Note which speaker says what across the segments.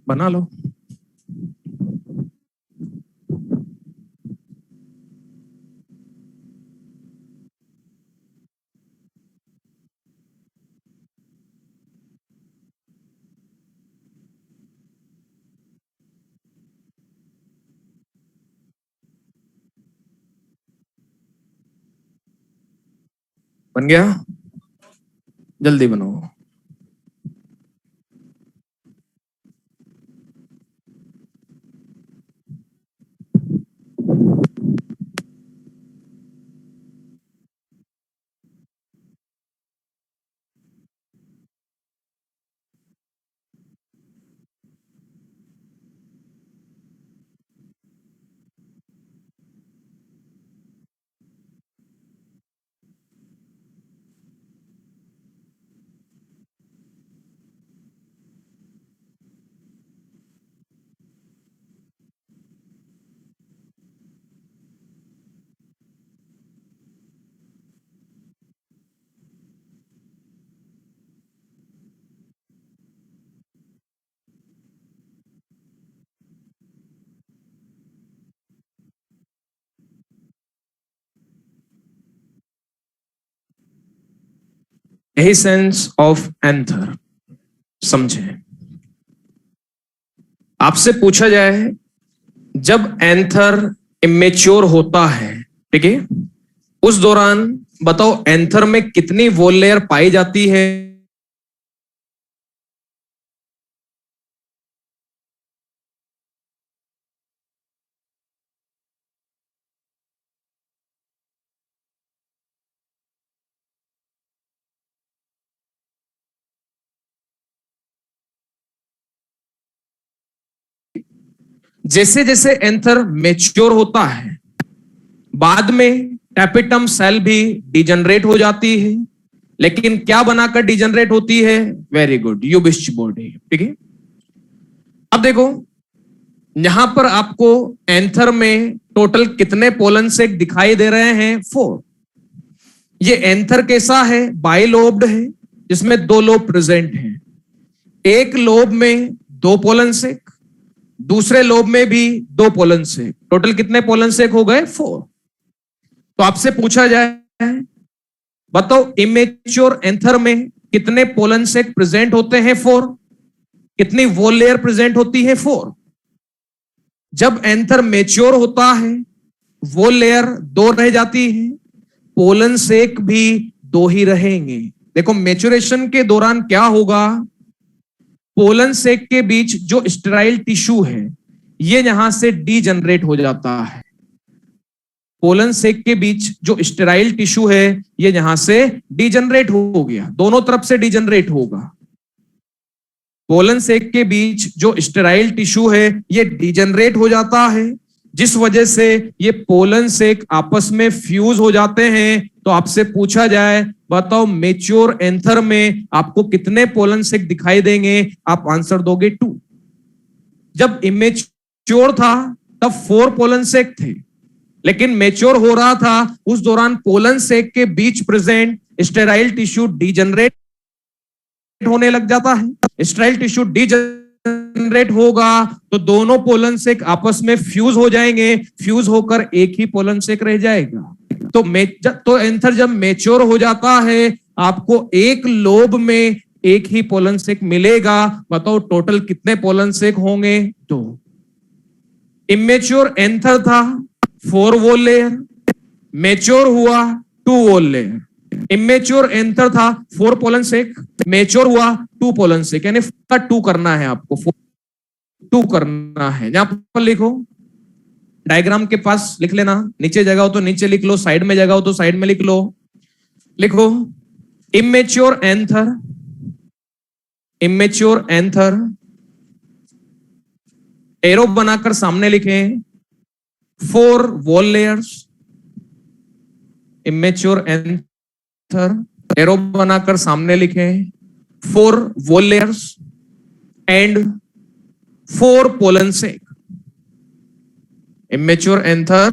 Speaker 1: बना लो। बन गया? जल्दी बनाओ। यही सेंस ऑफ एंथर समझे। आपसे पूछा जाए जब एंथर इमेच्योर होता है, ठीक है, उस दौरान बताओ एंथर में कितनी वॉल लेयर पाई जाती है? जैसे जैसे एंथर मेच्योर होता है, बाद में टैपेटम सेल भी डिजनरेट हो जाती है, लेकिन क्या बनाकर डिजनरेट होती है? वेरी गुड, यूबिस्ट बॉडी, ठीक है। अब देखो यहां पर आपको एंथर में टोटल कितने पोलन सेक दिखाई दे रहे हैं? 4। ये एंथर कैसा है? बाइलोब्ड है, जिसमें 2 लोब प्रेजेंट हैं। एक लोब में 2 पोलन सेक, दूसरे लोब में भी 2 पोलन सेक। टोटल कितने पोलन सेक हो गए? 4। तो आपसे पूछा जाए बताओ इमेच्योर एंथर में कितने पोलन सेक प्रेजेंट होते हैं? 4। कितनी वॉल लेयर प्रेजेंट होती है? 4। जब एंथर मेच्योर होता है वॉल लेयर 2 रह जाती है, पोलन सेक भी 2 ही रहेंगे। देखो मेच्योरेशन के दौरान क्या होगा, पोलन सेक के बीच जो स्टेराइल टिश्यू है ये यहां से डीजनरेट हो जाता है। पोलन सेक के बीच जो स्टेराइल टिश्यू है ये यहां से डीजनरेट हो गया, दोनों तरफ से डीजनरेट होगा। पोलन सेक के बीच जो स्टेराइल टिश्यू है ये डीजनरेट हो जाता है, जिस वजह से ये पोलन सेक आपस में फ्यूज हो जाते हैं। तो आपसे पूछा जाए बताओ मेच्योर एंथर में आपको कितने पोलन सेक दिखाई देंगे? आप आंसर दोगे 2। जब इमेच्योर था तब 4 पोलन सेक थे, लेकिन मेच्योर हो रहा था उस दौरान पोलन सेक के बीच प्रेजेंट स्टेराइल टिश्यू डीजनरेट होने लग जाता है। स्टेराइल टिश्यू डीजनरेट होगा तो दोनों पोलन सेक आपस में फ्यूज हो जाएंगे, फ्यूज होकर एक ही पोलन सेक रह जाएगा। तो एंथर जब मेच्योर हो जाता है आपको एक लोब में एक ही पोलन सेक मिलेगा। बताओ टोटल कितने पोलन सेक होंगे? 2। इमेच्योर एंथर था 4 वॉल लेयर, मेच्योर हुआ 2 वॉल लेयर। इमेच्योर एंथर था 4 पोलन सेक, मेच्योर हुआ 2 पोलन सेक, यानी 2 करना है आपको, 2 करना है। यहां पर लिखो, डायग्राम के पास लिख लेना, नीचे जगह हो तो नीचे लिख लो, साइड में जगह हो तो साइड में लिख लो। लिखो immature anther, immature anther, arrow बनाकर सामने लिखें 4 wall layers. Immature anther, arrow बनाकर सामने लिखें 4 wall layers and 4 pollen sac. Immature anther,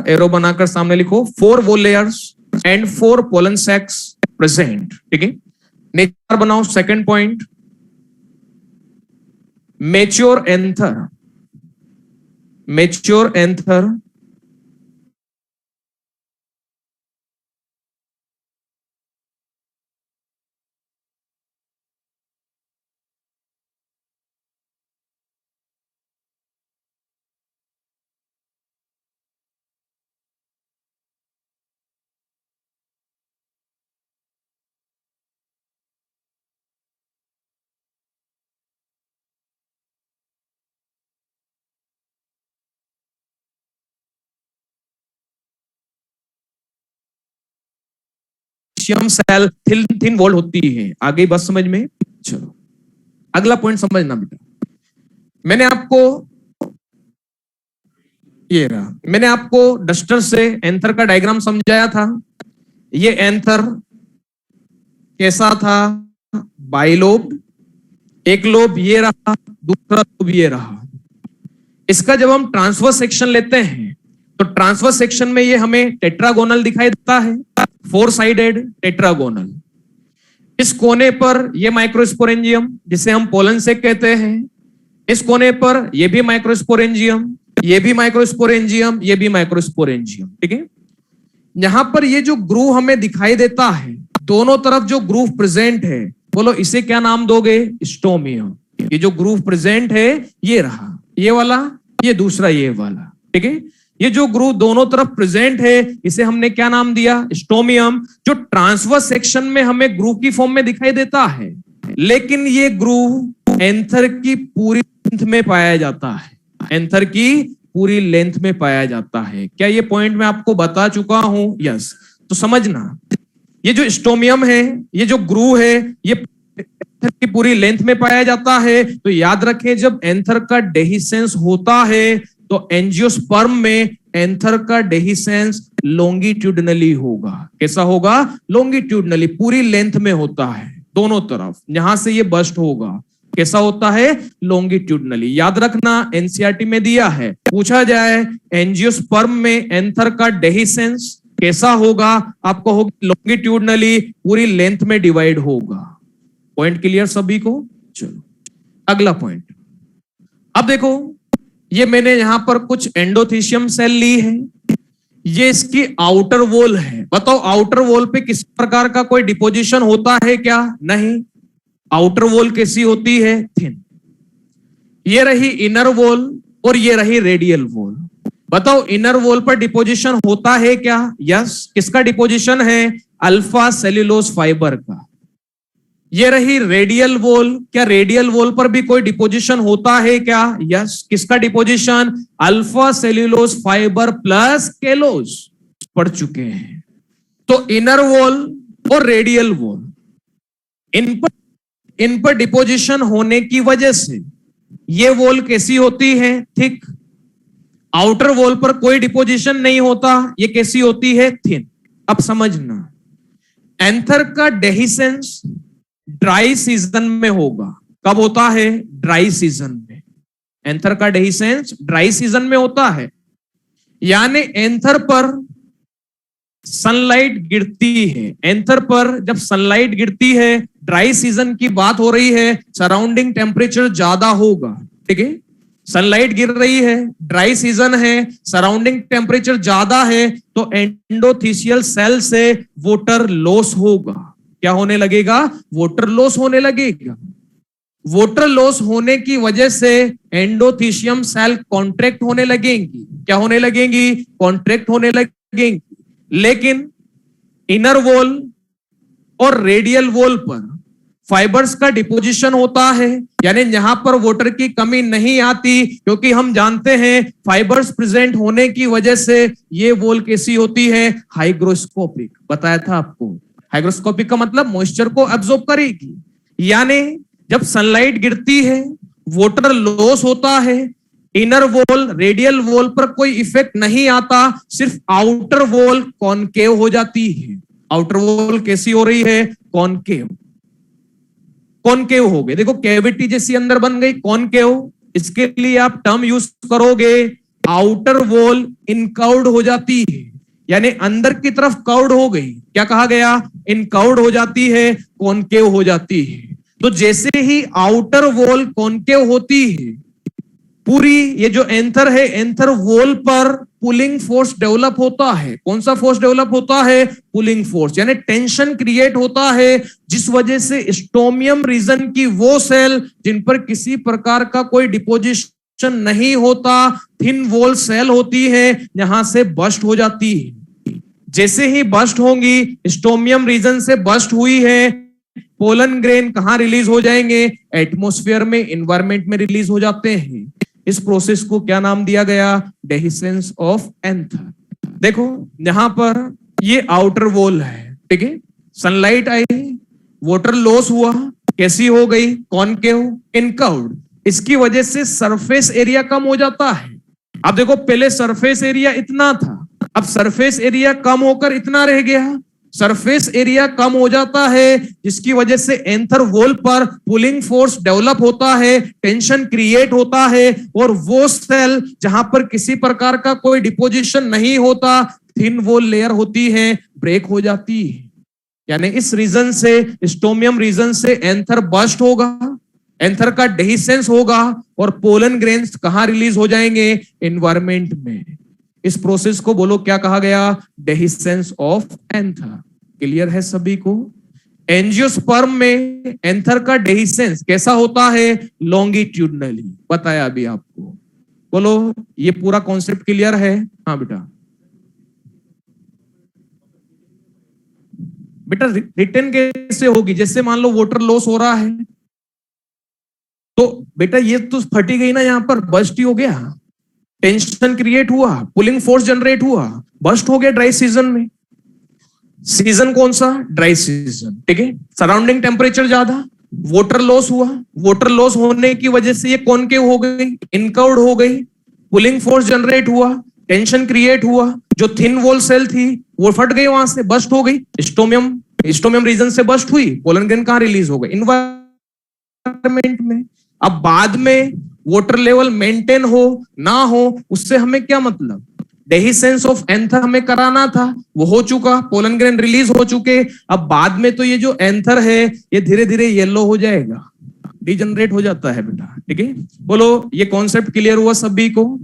Speaker 1: arrow बनाकर सामने लिखो 4 wall layers and 4 pollen sacs present, ठीक है। नेचर बनाओ second point. Mature anther, mature anther cell thin thin wall होती है। आगे बस समझ में। चलो अगला पॉइंट समझना बेटा। मैंने आपको डस्टर से एंथर का डायग्राम समझाया था। ये एंथर कैसा था? बाइलोब, एक लोब ये रहा, दूसरा लोब ये रहा। इसका जब हम ट्रांसवर्स सेक्शन लेते हैं तो ट्रांसवर्स सेक्शन में ये हमें टेट्रागोनल दिखाई देता है, फोर साइडेड टेट्रागोनल। इस कोने पर ये माइक्रोस्पोरेंजियम जिसे हम पोलन से कहते हैं, इस कोने पर ये भी माइक्रोस्पोरेंजियम, ये भी माइक्रोस्पोरेंजियम, ये भी माइक्रोस्पोरेंजियम। ठीक है, यहां पर ये जो ग्रूव हमें दिखाई देता है, दोनों तरफ जो ग्रूव प्रेजेंट है, बोलो इसे क्या नाम दोगे? स्टोमियम। ये जो ग्रूव प्रेजेंट है ये रहा, ये वाला, ये दूसरा, ये वाला। ठीक है, ये जो ग्रूव दोनों तरफ प्रेजेंट है इसे हमने क्या नाम दिया? स्टोमियम। जो ट्रांसवर्स सेक्शन में हमें ग्रूव की फॉर्म में दिखाई देता है, लेकिन ये ग्रूव एंथर की पूरी लेंथ में पाया जाता है, एंथर की पूरी लेंथ में पाया जाता है। क्या ये पॉइंट मैं आपको बता चुका हूं? यस। तो समझना, ये जो स्टोमियम है, ये जो ग्रूव है, ये एंथर की पूरी लेंथ में पाया जाता है। तो याद रखें, जब एंथर का डेहिसेंस होता है तो एंजियोस्पर्म में एंथर का डेहिसेंस लॉन्गिट्यूडनली होगा। कैसा होगा? लॉन्गिट्यूडनली, पूरी लेंथ में होता है, दोनों तरफ। यहां से ये बस्ट होगा, कैसा होता है? लॉन्गिट्यूडनली। याद रखना, एनसीईआरटी में दिया है, पूछा जाए एंजियोस्पर्म में एंथर का डेहिसेंस कैसा होगा, आपको होगा लॉन्गिट्यूडनली, पूरी लेंथ में डिवाइड होगा। पॉइंट क्लियर सभी को? चलो अगला पॉइंट। अब देखो, ये मैंने यहां पर कुछ एंडोथीशियम सेल ली है, ये इसकी आउटर वॉल है। बताओ आउटर वॉल पे किस प्रकार का कोई डिपोजिशन होता है क्या? नहीं। आउटर वॉल कैसी होती है? थिन। ये रही इनर वॉल और ये रही रेडियल वॉल। बताओ इनर वॉल पर डिपोजिशन होता है क्या? यस। किसका डिपोजिशन है? अल्फा सेल्यूलोज फाइबर का। ये रही रेडियल वॉल। क्या रेडियल वॉल पर भी कोई डिपोजिशन होता है क्या? यस। किसका deposition? Alpha cellulose fibre plus callose. पढ़ चुके हैं। तो इनर वॉल और रेडियल वॉल, इन पर डिपोजिशन होने की वजह से ये वॉल कैसी होती है? थिक। आउटर वॉल पर कोई डिपोजिशन नहीं होता, ये कैसी होती है? थिन। अब समझना, एंथर का डेहिसेंस ड्राई सीजन में होगा। कब होता है? ड्राई सीजन में। एंथर का डेहिसेंस ड्राई सीजन में होता है, यानी एंथर पर सनलाइट गिरती है। एंथर पर जब सनलाइट गिरती है, ड्राई सीजन की बात हो रही है, सराउंडिंग टेम्परेचर ज्यादा होगा। ठीक है, सनलाइट गिर रही है, ड्राई सीजन है, सराउंडिंग टेम्परेचर ज्यादा है, तो एंडोथीशियल सेल से वाटर लॉस होगा। क्या होने लगेगा? वाटर लॉस होने लगेगा। वाटर लॉस होने की वजह से एंडोथीशियम सेल कॉन्ट्रैक्ट होने लगेंगी। क्या होने लगेंगी? कॉन्ट्रैक्ट होने लगेंगी। लेकिन इनर वॉल और रेडियल वॉल पर फाइबर्स का डिपोजिशन होता है, यानी यहां पर वाटर की कमी नहीं आती, क्योंकि हम जानते हैं फाइबर्स प्रेजेंट होने की वजह से ये वॉल कैसी होती है? हाइग्रोस्कोपिक। बताया था आपको, हाइग्रोस्कोपिक का मतलब मॉइस्चर को एब्जॉर्ब करेगी। यानी जब सनलाइट गिरती है, वाटर लॉस होता है, इनर वॉल रेडियल वॉल पर कोई इफेक्ट नहीं आता, सिर्फ आउटर वॉल कॉनकेव हो जाती है। आउटर वॉल कैसी हो रही है? कॉनकेव। कॉनकेव हो गई, देखो कैविटी जैसी अंदर बन गई, कॉनकेव। इसके लिए आप टर्म यूज करोगे, आउटर वॉल इनकाउड हो जाती है, यानी अंदर की तरफ काउड हो गई। क्या कहा गया? इनकाउड हो जाती है, कॉनकेव हो जाती है। तो जैसे ही आउटर वॉल कॉन्केव होती है, पूरी ये जो एंथर है, एंथर वॉल पर पुलिंग फोर्स डेवलप होता है। कौन सा फोर्स डेवलप होता है? पुलिंग फोर्स, यानी टेंशन क्रिएट होता है, जिस वजह से स्टोमियम रीजन की वो सेल जिन पर किसी प्रकार का कोई डिपोजिशन नहीं होता, थिन वॉल सेल होती है, यहां से बस्ट हो जाती है। जैसे ही बस्ट होंगी, स्टोमियम रीजन से बस्ट हुई है, पोलन ग्रेन कहां रिलीज हो जाएंगे? एटमॉस्फेयर में, इन्वायरमेंट में रिलीज हो जाते हैं। इस प्रोसेस को क्या नाम दिया गया? Dehiscence of anther. देखो यहां पर ये आउटर वॉल है, ठीक है, सनलाइट आई, वाटर लॉस हुआ, कैसी हो गई? कॉनकेव, इनकर्व्ड। इसकी वजह से सरफेस एरिया कम हो जाता है। अब देखो पहले सरफेस एरिया इतना था, अब सरफेस एरिया कम होकर इतना रह गया। सरफेस एरिया कम हो जाता है, जिसकी वजह से एंथर वॉल पर पुलिंग फोर्स डेवलप होता है, टेंशन क्रिएट होता है, और वो सेल जहां पर किसी प्रकार का कोई डिपोजिशन नहीं होता, थिन वॉल लेयर होती है, ब्रेक हो जाती है। यानी इस रीजन से, स्टोमियम रीजन से एंथर बस्ट होगा, एंथर का डेहिसेंस होगा, और पोलन ग्रेन्स कहां रिलीज हो जाएंगे? एनवायरमेंट में। इस प्रोसेस को बोलो क्या कहा गया? Dehiscence of anther. क्लियर है सभी को? एंजियोस्पर्म में एंथर का डेहिसेंस कैसा होता है? लॉन्गिट्यूडनली, बताया अभी आपको। बोलो ये पूरा कॉन्सेप्ट क्लियर है? हाँ बेटा, बेटा रिटर्न कैसे होगी? जैसे मान लो वाटर लॉस हो रहा है, तो बेटा ये तो फटी गई ना, यहां पर बस्ट ही हो गया, टेंशन क्रिएट हुआ, पुलिंग फोर्स जनरेट हुआ, बस्ट हो गया ड्राई सीजन में। सीजन कौन सा? ड्राई सीजन, ठीक है। सराउंडिंग टेम्परेचर ज्यादा, वाटर लॉस हुआ, वाटर लॉस होने की वजह से ये कॉनकेव हो गई, इनकर्व्ड हो गई, पुलिंग फोर्स जनरेट हुआ, टेंशन क्रिएट हुआ, जो थिन वॉल सेल थी वो फट गई, वहां से बस्ट हो गई, स्टोमियम रीजन से बस्ट हुई, पोलन ग्रेन कहां रिलीज हो गई? इन्वायरमेंट में। अब बाद में वाटर लेवल मेंटेन हो ना हो, उससे हमें क्या मतलब? डेहिसेंस ऑफ एंथर हमें कराना था, वो हो चुका, पोलन ग्रेन रिलीज हो चुके। अब बाद में तो ये जो एंथर है ये धीरे धीरे येलो हो जाएगा, डिजनरेट हो जाता है बेटा, ठीक है। बोलो ये कॉन्सेप्ट क्लियर हुआ सभी को?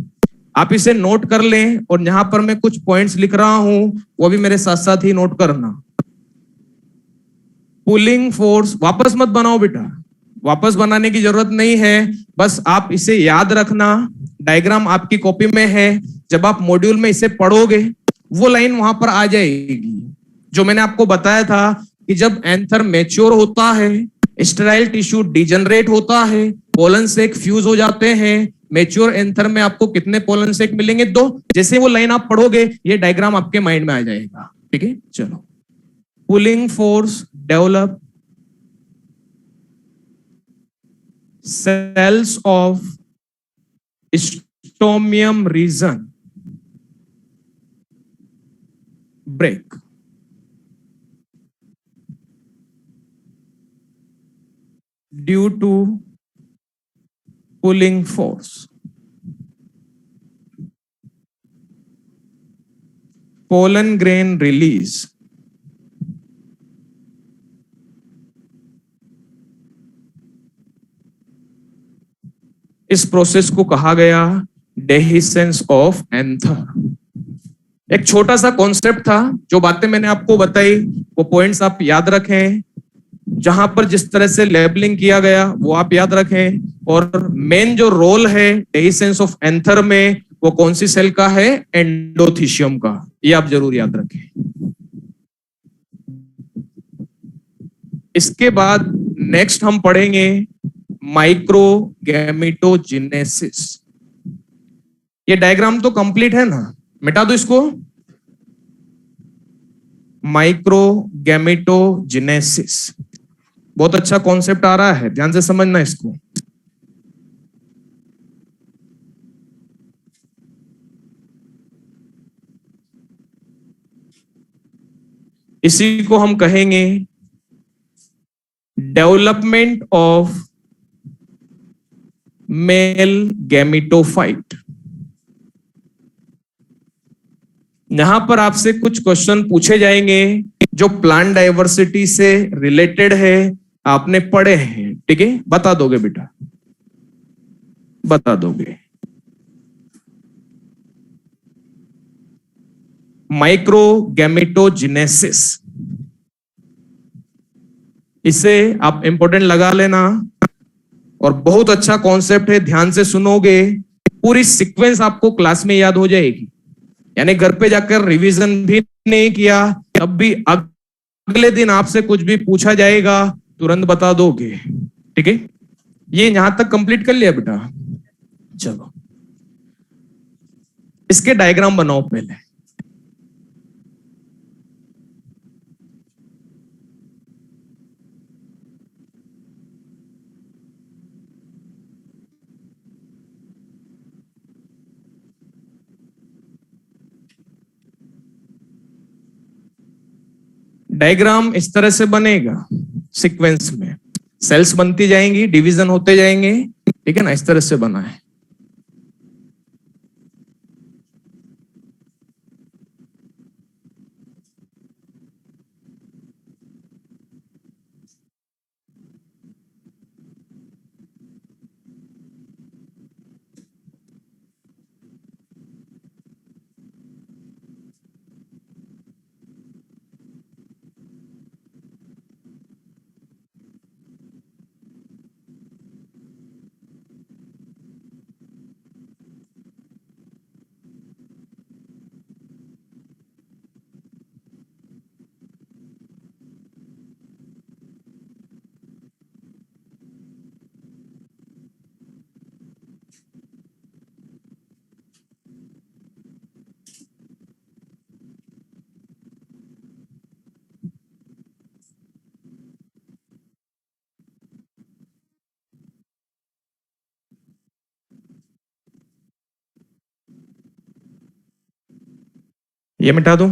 Speaker 1: आप इसे नोट कर लें, और यहां पर मैं कुछ पॉइंट्स लिख रहा हूं, वो भी मेरे साथ साथ ही नोट करना। पुलिंग फोर्स वापस मत बनाओ बेटा, वापस बनाने की जरूरत नहीं है, बस आप इसे याद रखना। डायग्राम आपकी कॉपी में है, जब आप मॉड्यूल में इसे पढ़ोगे वो लाइन वहां पर आ जाएगी, जो मैंने आपको बताया था कि जब एंथर मैच्योर होता है, स्टेराइल टिश्यू डिजनरेट होता है, पोलन सेक फ्यूज हो जाते हैं। मैच्योर एंथर में आपको कितने पोलन सेक मिलेंगे? 2। जैसे वो लाइन आप पढ़ोगे ये डायग्राम आपके माइंड में आ जाएगा, ठीक है। चलो, pulling force develop cells of stomium region break due to pulling force. Pollen grain release. इस प्रोसेस को कहा गया डेहिसेंस ऑफ एंथर। एक छोटा सा कॉन्सेप्ट था, जो बातें मैंने आपको बताई वो पॉइंट्स आप याद रखें, जहां पर जिस तरह से लेबलिंग किया गया वो आप याद रखें। और मेन जो रोल है डेहिसेंस ऑफ एंथर में वो कौन सी सेल का है? एंडोथीशियम का, ये आप जरूर याद रखें। इसके बाद नेक्स्ट हम पढ़ेंगे माइक्रोगैमेटोजेनेसिस। ये डायग्राम तो कंप्लीट है ना, मिटा दो इसको। माइक्रोगैमेटोजेनेसिस बहुत अच्छा कॉन्सेप्ट आ रहा है, ध्यान से समझना इसको। इसी को हम कहेंगे डेवलपमेंट ऑफ मेल गैमेटोफाइट। यहां पर आपसे कुछ क्वेश्चन पूछे जाएंगे जो प्लांट डाइवर्सिटी से रिलेटेड है। आपने पढ़े हैं, ठीक है, बता दोगे बेटा, बता दोगे। माइक्रोगैमेटोजेनेसिस, इसे आप इंपॉर्टेंट लगा लेना। और बहुत अच्छा कॉन्सेप्ट है, ध्यान से सुनोगे पूरी सीक्वेंस आपको क्लास में याद हो जाएगी। यानी घर पे जाकर रिवीजन भी नहीं किया तब भी अगले दिन आपसे कुछ भी पूछा जाएगा तुरंत बता दोगे, ठीक है। ये यहां तक कंप्लीट कर लिया बेटा। चलो इसके डायग्राम बनाओ पहले। डायग्राम इस तरह से बनेगा, सीक्वेंस में सेल्स बनती जाएंगी, डिवीजन होते जाएंगे, ठीक है ना, इस तरह से बना है। ये मिटा दूं?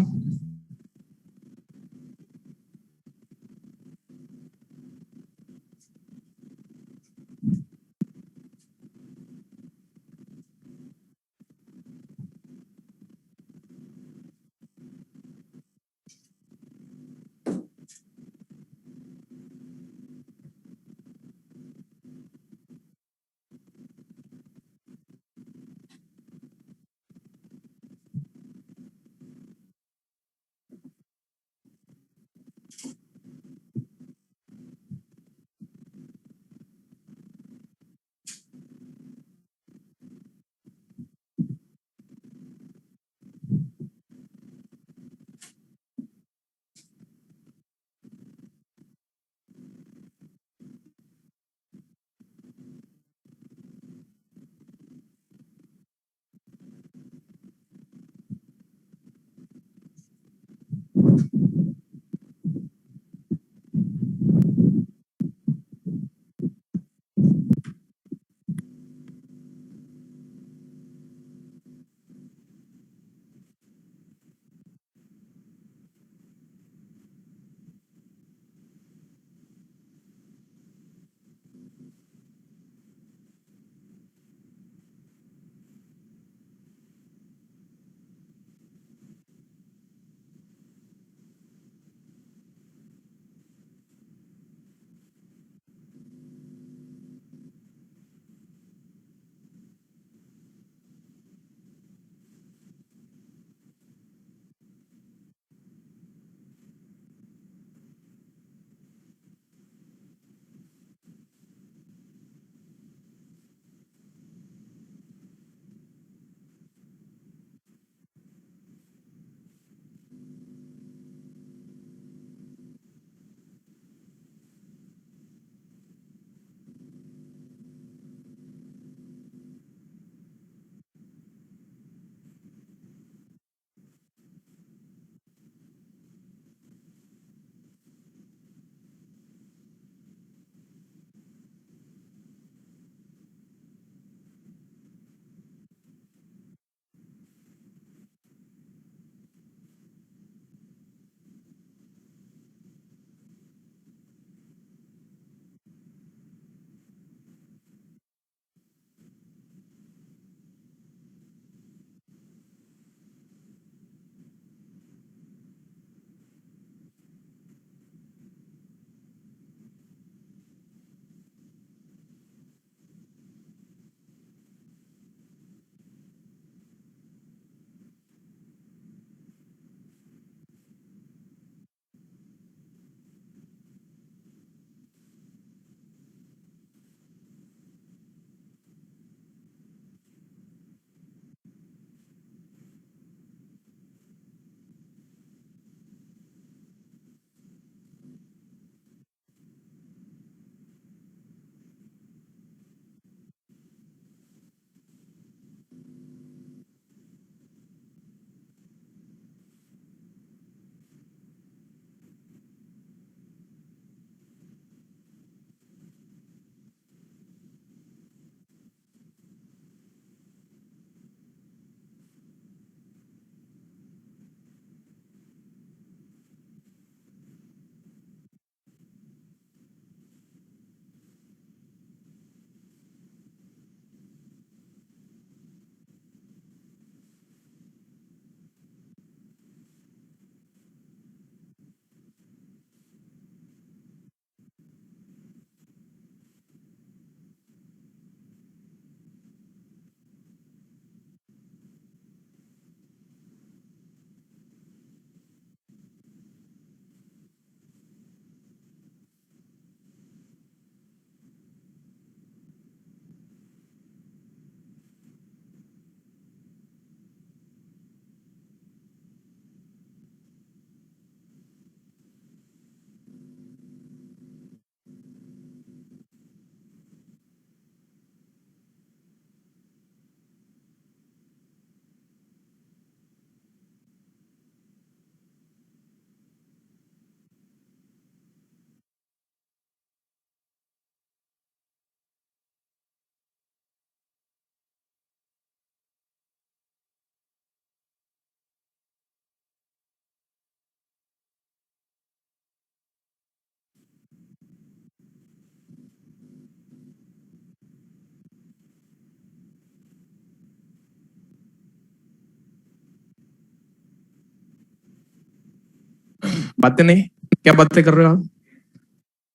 Speaker 1: बातें नहीं, क्या बातें कर रहे हो आप?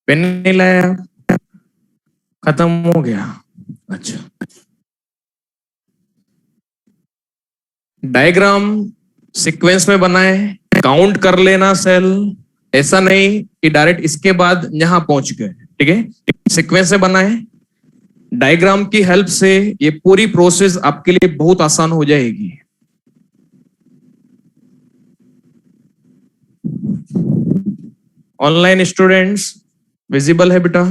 Speaker 1: पेन नहीं लाया आप? खत्म हो गया। अच्छा, डायग्राम सीक्वेंस में बनाए, काउंट कर लेना सेल, ऐसा नहीं कि डायरेक्ट इसके बाद यहां पहुंच गए। ठीक है, सीक्वेंस में बनाए, डायग्राम की हेल्प से ये पूरी प्रोसेस आपके लिए बहुत आसान हो जाएगी। ऑनलाइन स्टूडेंट्स विजिबल है बेटा?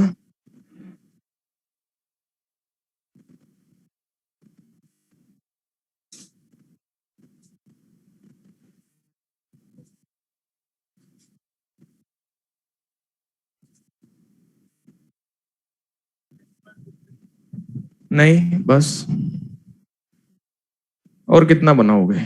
Speaker 1: नहीं, बस और कितना बनाओगे?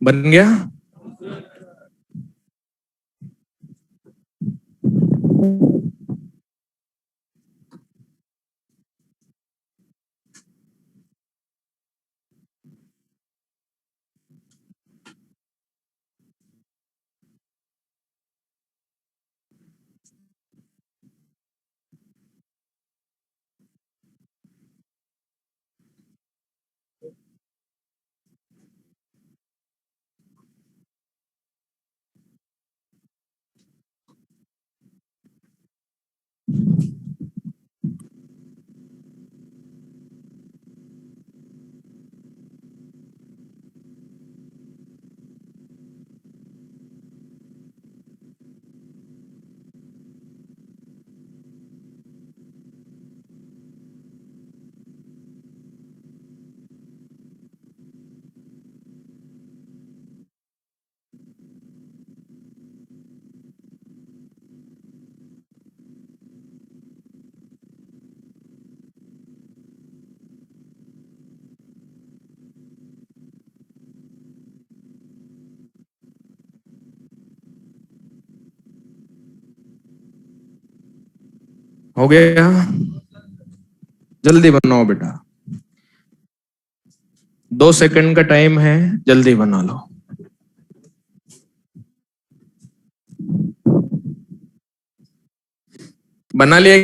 Speaker 1: बन गया? हो गया? जल्दी बनाओ बेटा, 2 सेकंड का टाइम है, जल्दी बना लो। बना लिया?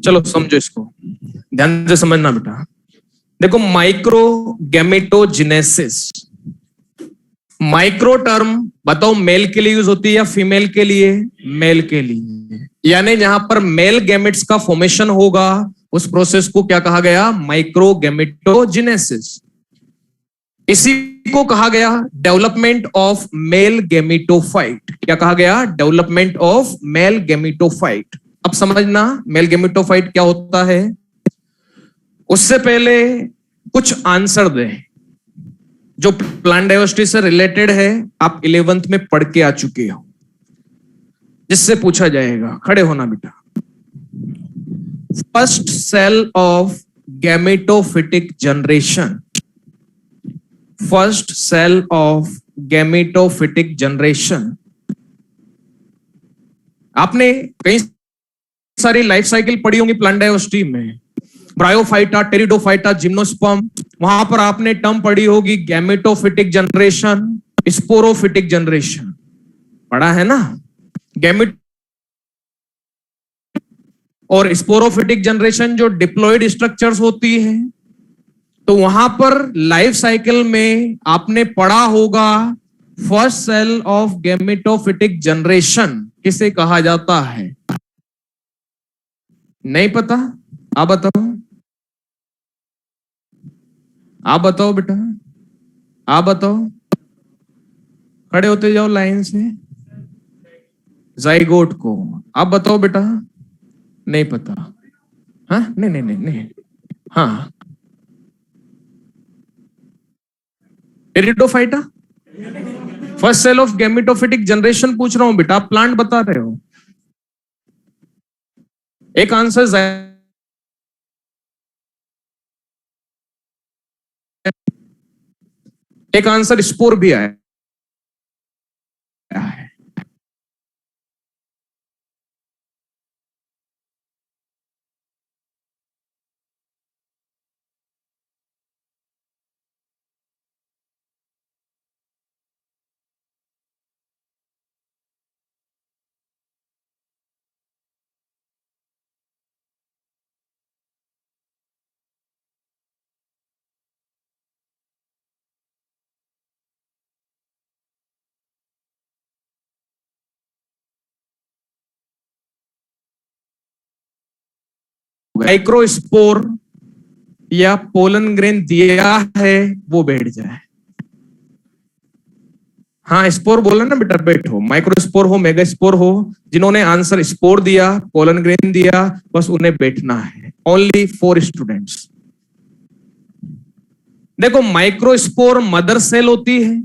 Speaker 1: चलो समझो इसको, ध्यान से समझना बेटा। देखो माइक्रो गैमेटोजेनेसिस, माइक्रो टर्म बताओ मेल के लिए यूज होती है या फीमेल के लिए? मेल के लिए। यानी जहां पर मेल गैमेट्स का फॉर्मेशन होगा उस प्रोसेस को क्या कहा गया? Micro gametogenesis. इसी को कहा गया डेवलपमेंट ऑफ मेल गैमेटोफाइट। क्या कहा गया? Development of male gametophyte. अब समझना मेल गैमेटोफाइट क्या होता है। उससे पहले कुछ आंसर दें जो प्लांट डाइवर्सिटी से रिलेटेड है, आप 11th में पढ़ के आ चुके हो, जिससे पूछा जाएगा। खड़े होना बेटा। First cell of gametophytic generation, first cell of gametophytic generation. आपने कई सारी लाइफ साइकिल पढ़ी होंगी प्लांट डाइवर्सिटी में, ब्रायोफाइटा, टेरिडोफाइटा, जिम्नोस्पर्म। वहां पर आपने टर्म पढ़ी होगी गैमेटोफिटिक जनरेशन, स्पोरोफिटिक जनरेशन, पढ़ा है ना? गैमेट और स्पोरोफिटिक जनरेशन जो डिप्लॉयड स्ट्रक्चर्स होती है, तो वहां पर लाइफ साइकिल में आपने पढ़ा होगा first cell of gametophytic generation किसे कहा जाता है? नहीं पता? आप बताओ, आप बताओ बेटा, आप बताओ, खड़े होते जाओ लाइन से। जाइगोट को। आप बताओ बेटा। नहीं पता? हाँ, नहीं नहीं नहीं नहीं, हाँ pteridophyta. First cell of gametophytic generation पूछ रहा हूं बेटा, आप प्लांट बता रहे हो। एक आंसर एक आंसर स्पोर भी आया है। माइक्रोस्पोर या पोलन ग्रेन दिया है वो बैठ जाए। हाँ स्पोर बोला ना बेटा, बैठो। माइक्रोस्पोर हो, मेगास्पोर हो, जिन्होंने आंसर स्पोर दिया, पोलन ग्रेन दिया, बस उन्हें बैठना है। Only 4 students. देखो माइक्रोस्पोर मदर सेल होती है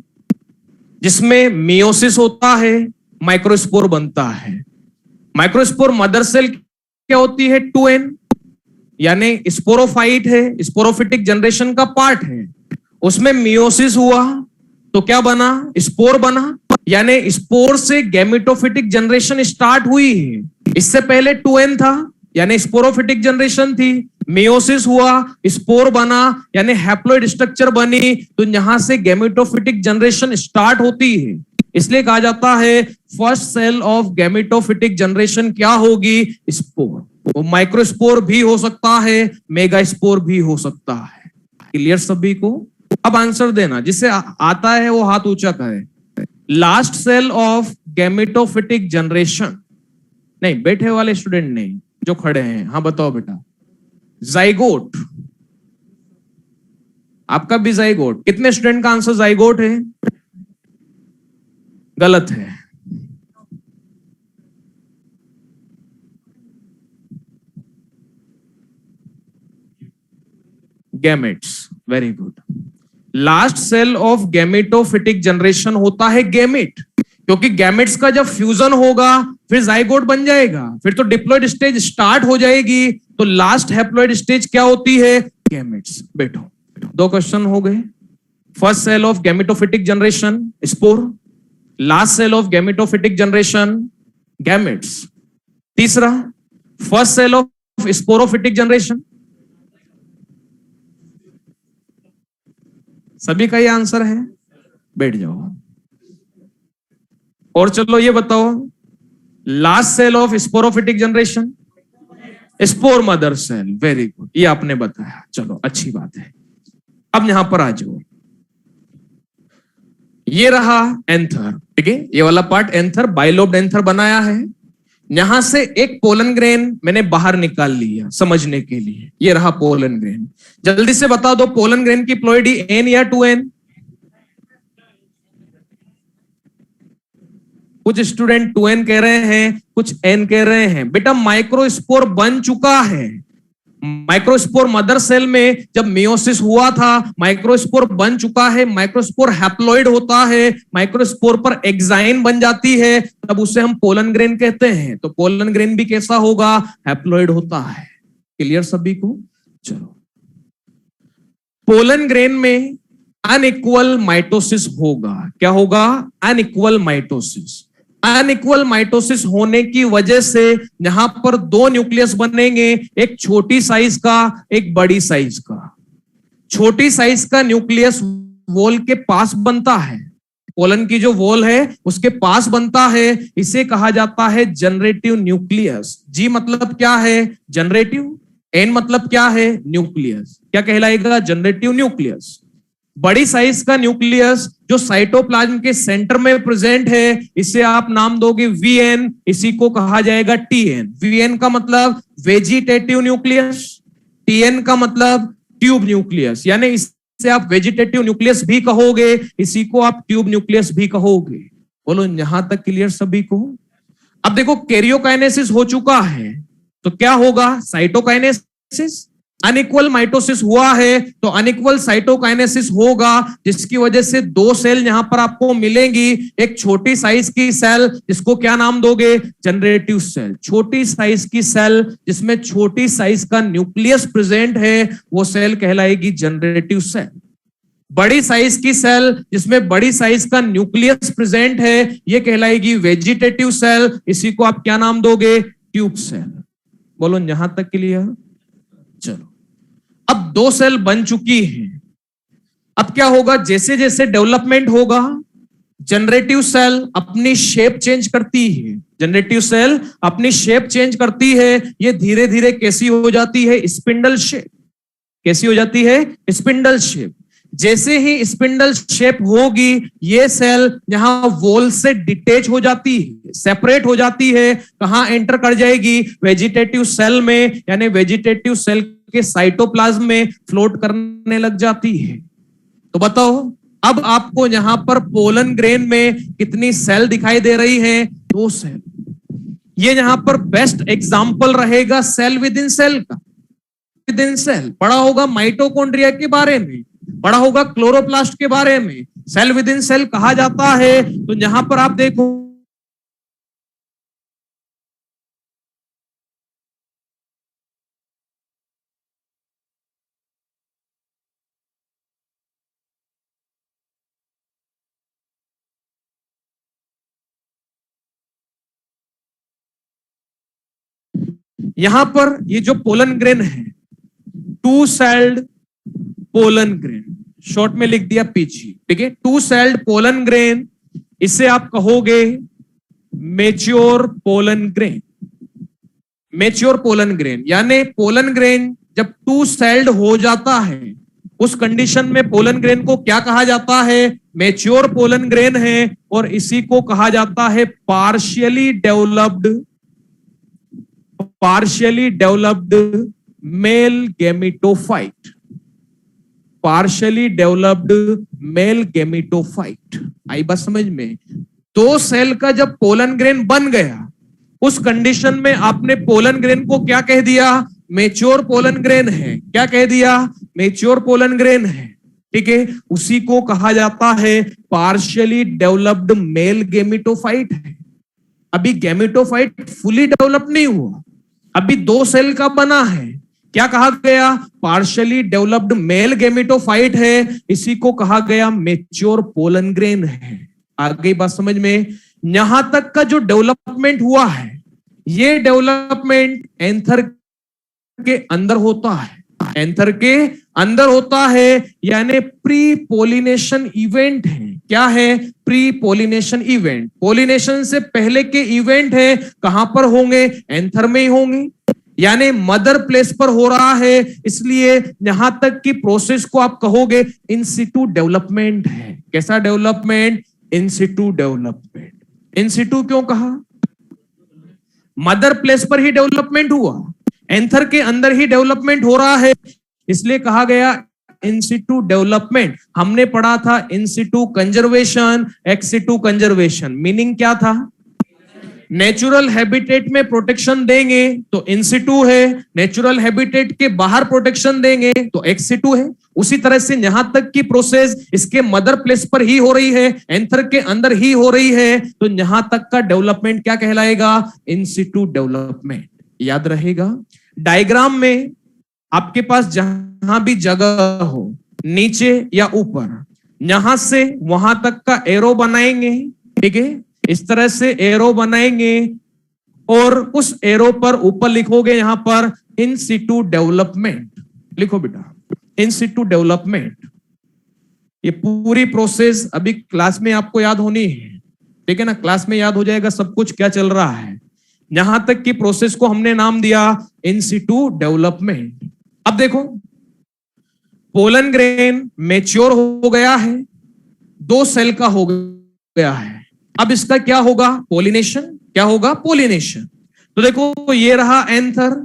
Speaker 1: जिसमें मियोसिस होता है, माइक्रोस्पोर बनता है। माइक्रोस्पोर मदर सेल क्या होती है? 2n, यानी स्पोरोफाइट है, स्पोरोफिटिक जनरेशन का पार्ट है। उसमें मियोसिस हुआ तो क्या बना? स्पोर बना, यानी स्पोर से गैमेटोफिटिक जनरेशन स्टार्ट हुई है। इससे पहले 2n था, यानी स्पोरोफिटिक जनरेशन थी। मियोसिस हुआ, स्पोर बना, यानी हैप्लॉइड स्ट्रक्चर बनी, तो यहां से गैमेटोफिटिक जनरेशन स्टार्ट होती है। इसलिए कहा जाता है first cell of gametophytic generation क्या होगी? स्पोर। वो माइक्रोस्पोर भी हो सकता है, मेगास्पोर भी हो सकता है। क्लियर सभी को? अब आंसर देना, जिसे आता है वो हाथ ऊंचा करे। Last cell of gametophytic generation. नहीं, बैठे वाले स्टूडेंट नहीं, जो खड़े हैं। हाँ बताओ बेटा। जाइगोट। आपका भी जाइगोट। कितने स्टूडेंट का आंसर जाइगोट है? गलत है। Gametes. Very good. Last cell of gametophytic generation होता है गैमेट, क्योंकि गैमेट्स का जब फ्यूजन होगा फिर जाइगोट बन जाएगा, फिर तो डिप्लॉयड स्टेज स्टार्ट हो जाएगी। तो लास्ट हैप्लॉइड स्टेज क्या होती है? गैमेट्स। बैठो। 2 क्वेश्चन हो गए। First cell of gametophytic generation spore, last cell of gametophytic generation gametes. तीसरा, first cell of sporophytic generation. सभी का ये आंसर है? बैठ जाओ। और चलो ये बताओ, last cell of sporophytic generation. Spore mother cell, very good, ये आपने बताया, चलो अच्छी बात है। अब यहां पर आ जाओ, ये रहा एंथर, ठीक है, ये वाला पार्ट एंथर, बाइलोब्ड एंथर बनाया है। यहां से एक पोलन ग्रेन मैंने बाहर निकाल लिया समझने के लिए, ये रहा पोलन ग्रेन। जल्दी से बता दो पोलन ग्रेन की प्लॉइडी एन या 2n? कुछ स्टूडेंट 2n कह रहे हैं, कुछ n कह रहे हैं। बेटा माइक्रोस्पोर बन चुका है, माइक्रोस्पोर मदर सेल में जब मियोसिस हुआ था माइक्रोस्पोर बन चुका है, माइक्रोस्पोर हैप्लॉइड होता है, माइक्रोस्पोर पर एक्साइन बन जाती है, तब उसे हम पोलन ग्रेन कहते हैं। तो पोलन ग्रेन भी कैसा होगा? हैप्लॉइड होता है। क्लियर सभी को? चलो, पोलन ग्रेन में अनइक्वल माइटोसिस होगा। क्या होगा? Unequal mitosis. अनइक्वल माइटोसिस होने की वजह से यहां पर दो न्यूक्लियस बनेंगे, एक छोटी साइज का, एक बड़ी साइज का। छोटी साइज का न्यूक्लियस वॉल के पास बनता है, पोलन की जो वॉल है उसके पास बनता है, इसे कहा जाता है जनरेटिव न्यूक्लियस। जी मतलब क्या है? जनरेटिव। एन मतलब क्या है? न्यूक्लियस। क्या कहलाएगा? Generative nucleus. बड़ी साइज का न्यूक्लियस जो साइटोप्लाज्म के सेंटर में प्रेजेंट है, इसे आप नाम दोगे Vn, इसी को कहा जाएगा Tn। Vn का मतलब वेजिटेटिव न्यूक्लियस, Tn का मतलब ट्यूब न्यूक्लियस, यानी इसे आप वेजिटेटिव न्यूक्लियस भी कहोगे, इसी को आप ट्यूब न्यूक्लियस भी कहोगे। बोलो यहां तक क्लियर सभी को? अब देखो कैरियोकाइनेसिस हो चुका है तो क्या होगा? साइटोकाइनेसिस। अनइक्वल माइटोसिस हुआ है तो अनइक्वल साइटोकाइनेसिस होगा, जिसकी वजह से दो सेल यहां पर आपको मिलेंगी। एक छोटी साइज की सेल, जिसको क्या नाम दोगे? Generative cell. छोटी साइज की सेल जिसमें छोटी साइज का न्यूक्लियस प्रेजेंट है, वो सेल कहलाएगी जनरेटिव सेल। बड़ी साइज की सेल जिसमें बड़ी साइज का न्यूक्लियस प्रेजेंट है, ये कहलाएगी वेजिटेटिव सेल, इसी को आप क्या नाम दोगे? Tube cell. बोलो यहां तक क्लियर? चलो, अब दो सेल बन चुकी हैं, अब क्या होगा? जैसे जैसे डेवलपमेंट होगा, जनरेटिव सेल अपनी शेप चेंज करती है। जनरेटिव सेल अपनी शेप चेंज करती है, ये धीरे धीरे कैसी हो जाती है? Spindle shape. कैसी हो जाती है? Spindle shape. जैसे ही स्पिंडल शेप होगी, ये सेल यहां वॉल से डिटेच हो जाती है, सेपरेट हो जाती है। कहां एंटर कर जाएगी? वेजिटेटिव सेल में, यानी वेजिटेटिव सेल के साइटोप्लाज्म में फ्लोट करने लग जाती है। तो बताओ अब आपको यहां पर पोलन ग्रेन में कितनी सेल दिखाई दे रही है? दो सेल। ये यहां पर बेस्ट एग्जाम्पल रहेगा सेल विद इन सेल का। विद इन सेल पढ़ा होगा माइटोकॉन्ड्रिया के बारे में, पढ़ा होगा क्लोरोप्लास्ट के बारे में। सेल विद इन सेल कहा जाता है। तो यहां पर आप देखो यहां पर ये जो पोलन ग्रेन है, two celled pollen grain, short में लिख दिया पीजी, ठीक है। टू सेल्ड पोलन ग्रेन, इसे आप कहोगे mature pollen grain. Mature pollen grain यानी पोलन ग्रेन जब टू सेल्ड हो जाता है, उस कंडीशन में पोलन ग्रेन को क्या कहा जाता है? मेच्योर पोलन ग्रेन है, और इसी को कहा जाता है partially developed male gametophyte. Partially developed male gametophyte. आई बात समझ में? दो सेल का जब पोलन ग्रेन बन गया, उस कंडीशन में आपने पोलन ग्रेन को क्या कह दिया? मेच्योर पोलन ग्रेन है। क्या कह दिया? मेच्योर पोलन ग्रेन है, ठीक है। उसी को कहा जाता है पार्शियली डेवलप्ड मेल गैमेटोफाइट है। अभी गैमेटोफाइट फुली डेवलप नहीं हुआ, अभी दो सेल का बना है। क्या कहा गया? पार्शियली डेवलप्ड मेल गैमेटोफाइट है, इसी को कहा गया मेच्योर पोलन ग्रेन है। आगे बात समझ में? यहां तक का जो डेवलपमेंट हुआ है, ये डेवलपमेंट एंथर के अंदर होता है। एंथर के अंदर होता है, यानी प्री पोलिनेशन इवेंट है। क्या है? Pre pollination event. पोलिनेशन से पहले के इवेंट है, कहां पर होंगे? एंथर में ही होंगे। यानी मदर प्लेस पर हो रहा है, इसलिए यहां तक की प्रोसेस को आप कहोगे इन सिटू डेवलपमेंट है। कैसा डेवलपमेंट? इन सिटू डेवलपमेंट। इन सिटू क्यों कहा? मदर प्लेस पर ही डेवलपमेंट हुआ, एंथर के अंदर ही डेवलपमेंट हो रहा है, इसलिए कहा गया इन सिटू डेवलपमेंट। हमने पढ़ा था in situ conservation, ex situ conservation. Meaning क्या था? नेचुरल हैबिटेट में प्रोटेक्शन देंगे तो इन सिटू है, नेचुरल हैबिटेट के बाहर प्रोटेक्शन देंगे तो एक्स सिटू है। उसी तरह से यहां तक की प्रोसेस इसके मदर प्लेस पर ही हो रही है, एंथर के अंदर ही हो रही है, तो यहां तक का डेवलपमेंट क्या कहलाएगा? इन सिटू डेवलपमेंट। याद रहेगा, डायग्राम में आपके पास जहां भी जगह हो, नीचे या ऊपर, यहां से वहां तक का एरो बनाएंगे, ठीक है? इस तरह से एरो बनाएंगे और उस एरो पर ऊपर लिखोगे यहां पर इन सिटू डेवलपमेंट। लिखो बेटा, इन सिटू डेवलपमेंट। ये पूरी प्रोसेस अभी क्लास में आपको याद होनी है, ठीक है ना? क्लास में याद हो जाएगा सब कुछ क्या चल रहा है। यहां तक की प्रोसेस को हमने नाम दिया इन सिटू डेवलपमेंट। अब देखो, पोलन ग्रेन मैच्योर हो गया है, 2 सेल का हो गया है। अब इसका क्या होगा? पोलिनेशन। क्या होगा? पोलिनेशन। तो देखो, ये रहा एंथर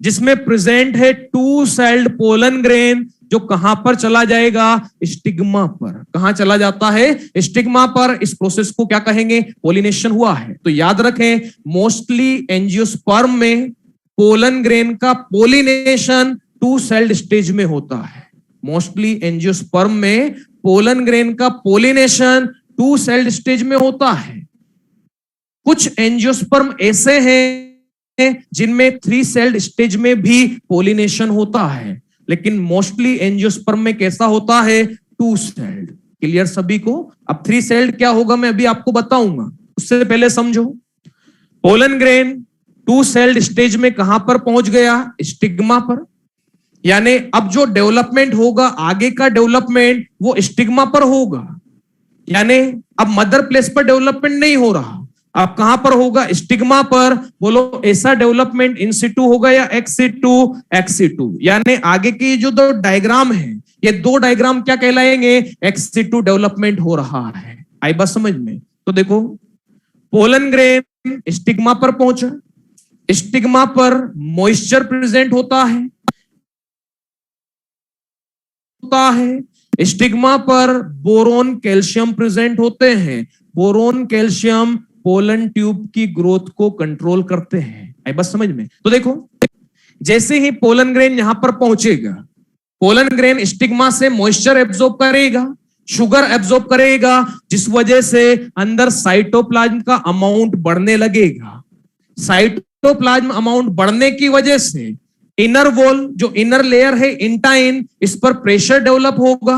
Speaker 1: जिसमें प्रेजेंट है 2 सेल्ड पोलन ग्रेन, जो कहां पर चला जाएगा? स्टिग्मा पर। कहां चला जाता है? स्टिग्मा पर। इस प्रोसेस को क्या कहेंगे? पोलिनेशन हुआ है। तो याद रखें, मोस्टली एंजियोस्पर्म में पोलन ग्रेन का पोलिनेशन 2 सेल्ड स्टेज में होता है। मोस्टली एंजियोस्पर्म में पोलन ग्रेन का पोलिनेशन 2 सेल्ड स्टेज में होता है। कुछ एंजियोस्पर्म ऐसे हैं जिनमें 3 सेल्ड स्टेज में भी पोलिनेशन होता है, लेकिन मोस्टली एंजियोस्पर्म में कैसा होता है? 2 सेल्ड। क्लियर सभी को? अब 3 सेल्ड क्या होगा मैं अभी आपको बताऊंगा, उससे पहले समझो। पोलन ग्रेन 2 सेल्ड स्टेज में कहां पर पहुंच गया? स्टिग्मा पर। यानी अब जो डेवलपमेंट होगा, आगे का डेवलपमेंट, वो स्टिग्मा पर होगा। यानी अब मदर प्लेस पर डेवलपमेंट नहीं हो रहा, अब कहां पर होगा? स्टिग्मा पर। बोलो, ऐसा डेवलपमेंट इन सिटू होगा या एक्स सिटू? Ex situ. यानी आगे की जो 2 डायग्राम है, ये 2 डायग्राम क्या कहलाएंगे? एक्स सिटू डेवलपमेंट हो रहा है। आई बात समझ में? तो देखो, पोलन ग्रेन स्टिग्मा पर पहुंचा, स्टिग्मा पर मॉइस्चर प्रेजेंट होता है, स्टिग्मा पर बोरोन कैल्शियम प्रेजेंट होते हैं। बोरोन कैल्शियम पोलन ट्यूब की ग्रोथ को कंट्रोल करते हैं। आई बात समझ में? तो देखो, जैसे ही पोलन ग्रेन यहां पर पहुंचेगा, पोलन ग्रेन स्टिग्मा से मॉइस्चर एब्जॉर्ब करेगा, शुगर एब्जॉर्ब करेगा, जिस वजह से अंदर साइटोप्लाज्म का अमाउंट बढ़ने लगेगा। साइटोप्लाज्म अमाउंट बढ़ने की वजह से इनर वॉल, जो इनर लेयर है इंटाइन, इस पर प्रेशर डेवलप होगा।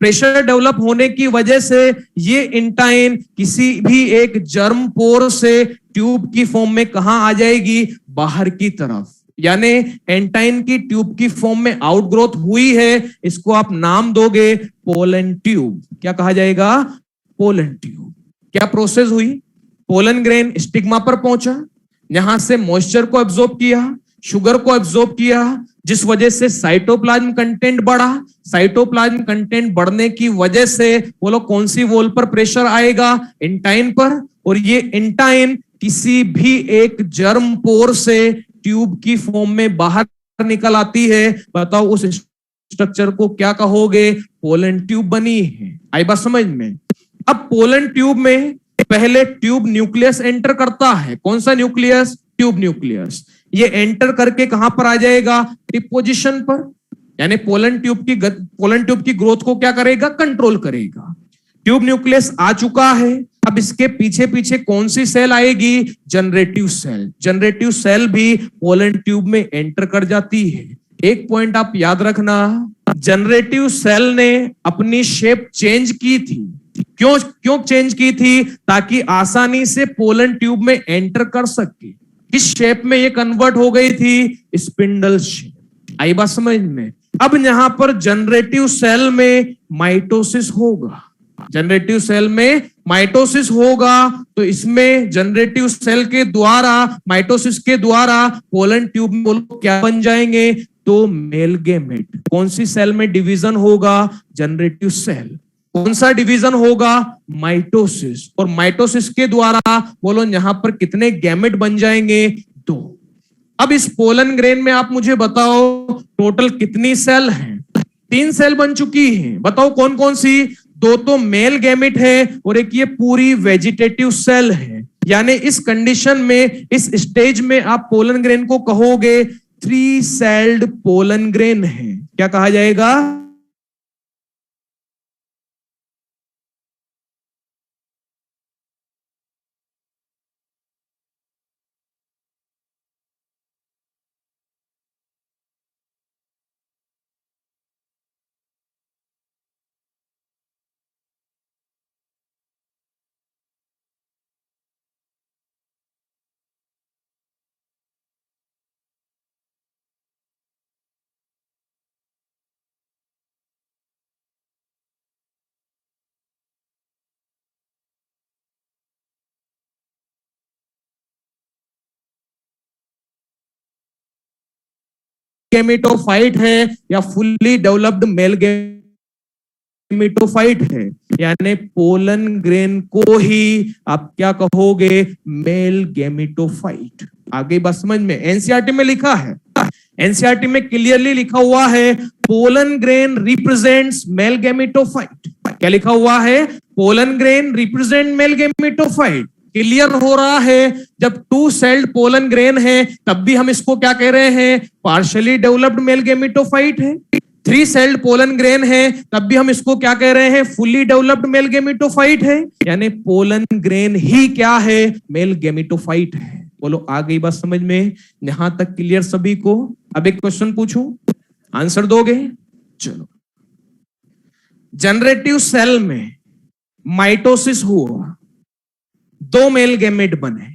Speaker 1: प्रेशर डेवलप होने की वजह से ये इंटाइन किसी भी एक जर्म पोर से ट्यूब की फॉर्म में कहां आ जाएगी? बाहर की तरफ। यानी एंटाइन की ट्यूब की फॉर्म में आउटग्रोथ हुई है, इसको आप नाम दोगे पोलन ट्यूब। क्या कहा जाएगा? Pollen tube. क्या प्रोसेस हुई? पोलन ग्रेन स्टिग्मा पर पहुंचा, यहां से मॉइस्चर को एब्जॉर्ब किया, शुगर को एब्जॉर्ब किया, जिस वजह से साइटोप्लाज्म कंटेंट बढ़ा। साइटोप्लाज्म कंटेंट बढ़ने की वजह से बोलो कौन सी वॉल पर प्रेशर आएगा? इंटाइन पर। और ये इंटाइन किसी भी एक जर्म पोर से ट्यूब की फॉर्म में बाहर निकल आती है। बताओ उस स्ट्रक्चर को क्या कहोगे? पोलन ट्यूब बनी है। आई बात समझ में? अब पोलन ट्यूब में पहले ट्यूब न्यूक्लियस एंटर करता है। कौन सा न्यूक्लियस? Tube nucleus. ये एंटर करके कहां पर आ जाएगा? टिप पोजीशन पर। यानी पोलन ट्यूब की ग्रोथ को क्या करेगा? कंट्रोल करेगा। ट्यूब न्यूक्लियस आ चुका है, अब इसके पीछे पीछे कौन सी सेल आएगी? Generative cell. जनरेटिव सेल भी पोलन ट्यूब में एंटर कर जाती है। एक पॉइंट आप याद रखना, जनरेटिव सेल ने अपनी शेप चेंज की थी। क्यों चेंज की थी? ताकि आसानी से पोलन ट्यूब में एंटर कर सके। किस शेप में ये कन्वर्ट हो गई थी? Spindle shape. आई बात समझ में? अब यहां पर जनरेटिव सेल में माइटोसिस होगा। जनरेटिव सेल में माइटोसिस होगा तो इसमें जनरेटिव सेल के द्वारा, माइटोसिस के द्वारा पोलन ट्यूब में बोलो क्या बन जाएंगे, तो मेल गेमेट। कौन सी सेल में डिवीजन होगा, जनरेटिव सेल। कौन सा डिवीजन होगा, माइटोसिस। और माइटोसिस के द्वारा बोलो यहां पर कितने गैमेट बन जाएंगे, 2। अब इस पोलन ग्रेन में आप मुझे बताओ टोटल कितनी सेल हैं, 3 सेल बन चुकी हैं। बताओ कौन कौन सी, 2 तो मेल गैमेट है और एक ये पूरी वेजिटेटिव सेल है। यानी इस कंडीशन में, इस स्टेज में आप पोलन ग्रेन को कहोगे 3 सेल्ड पोलन ग्रेन है। क्या कहा जाएगा, गैमेटोफाइट है या फुल्ली डेवलप्ड मेल गैमेटोफाइट है। यानी पोलन ग्रेन को ही आप क्या कहोगे, मेल गैमेटोफाइट। आगे बात समझ में, एनसीईआरटी में लिखा है, एनसीईआरटी में क्लियरली लिखा हुआ है pollen grain represents male gametophyte. क्या लिखा हुआ है, pollen grain represent male gametophyte. Clear हो रहा है, जब 2 सेल्ड पोलन ग्रेन है तब भी हम इसको क्या कह रहे हैं, पार्शियली डेवलप्ड मेल गैमेटोफाइट है। 3 सेल्ड पोलन ग्रेन है तब भी हम इसको क्या कह रहे हैं, फुल्ली डेवलप्ड मेल गैमेटोफाइट है। यानी पोलन ग्रेन ही क्या है, मेल गैमेटोफाइट है। बोलो आ गई बात समझ में, यहां तक क्लियर सभी को। अब एक क्वेश्चन पूछूं, आंसर दोगे, चलो। जनरेटिव सेल में माइटोसिस हुआ, 2 मेल गैमेट बने।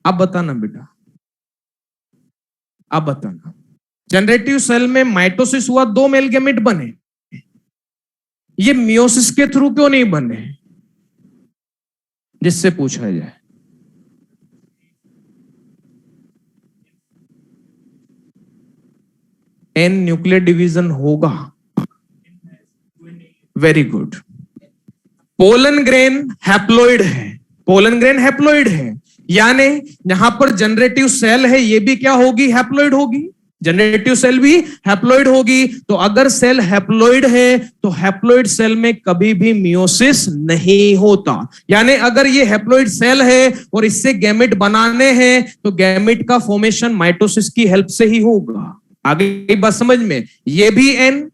Speaker 1: अब बताना बेटा, अब बताना, जनरेटिव सेल में माइटोसिस हुआ, 2 मेल गैमेट बने, ये मियोसिस के थ्रू क्यों नहीं बने, जिससे पूछा जाए। एन न्यूक्लियर डिवीजन होगा, very good. Pollen grain haploid है, पोलन ग्रेन हैप्लॉइड है, यानी यहां पर जनरेटिव सेल है, ये भी क्या होगी, हैप्लॉइड होगी। जनरेटिव सेल भी हैप्लॉइड होगी। तो अगर सेल हैप्लॉइड है तो हैप्लॉइड सेल में कभी भी मियोसिस नहीं होता। यानी अगर ये हैप्लॉइड सेल है और इससे गैमेट बनाने हैं तो गैमेट का फॉर्मेशन माइटोसिस की हेल्प से ही होगा। आगे बात समझ में, ये भी एन,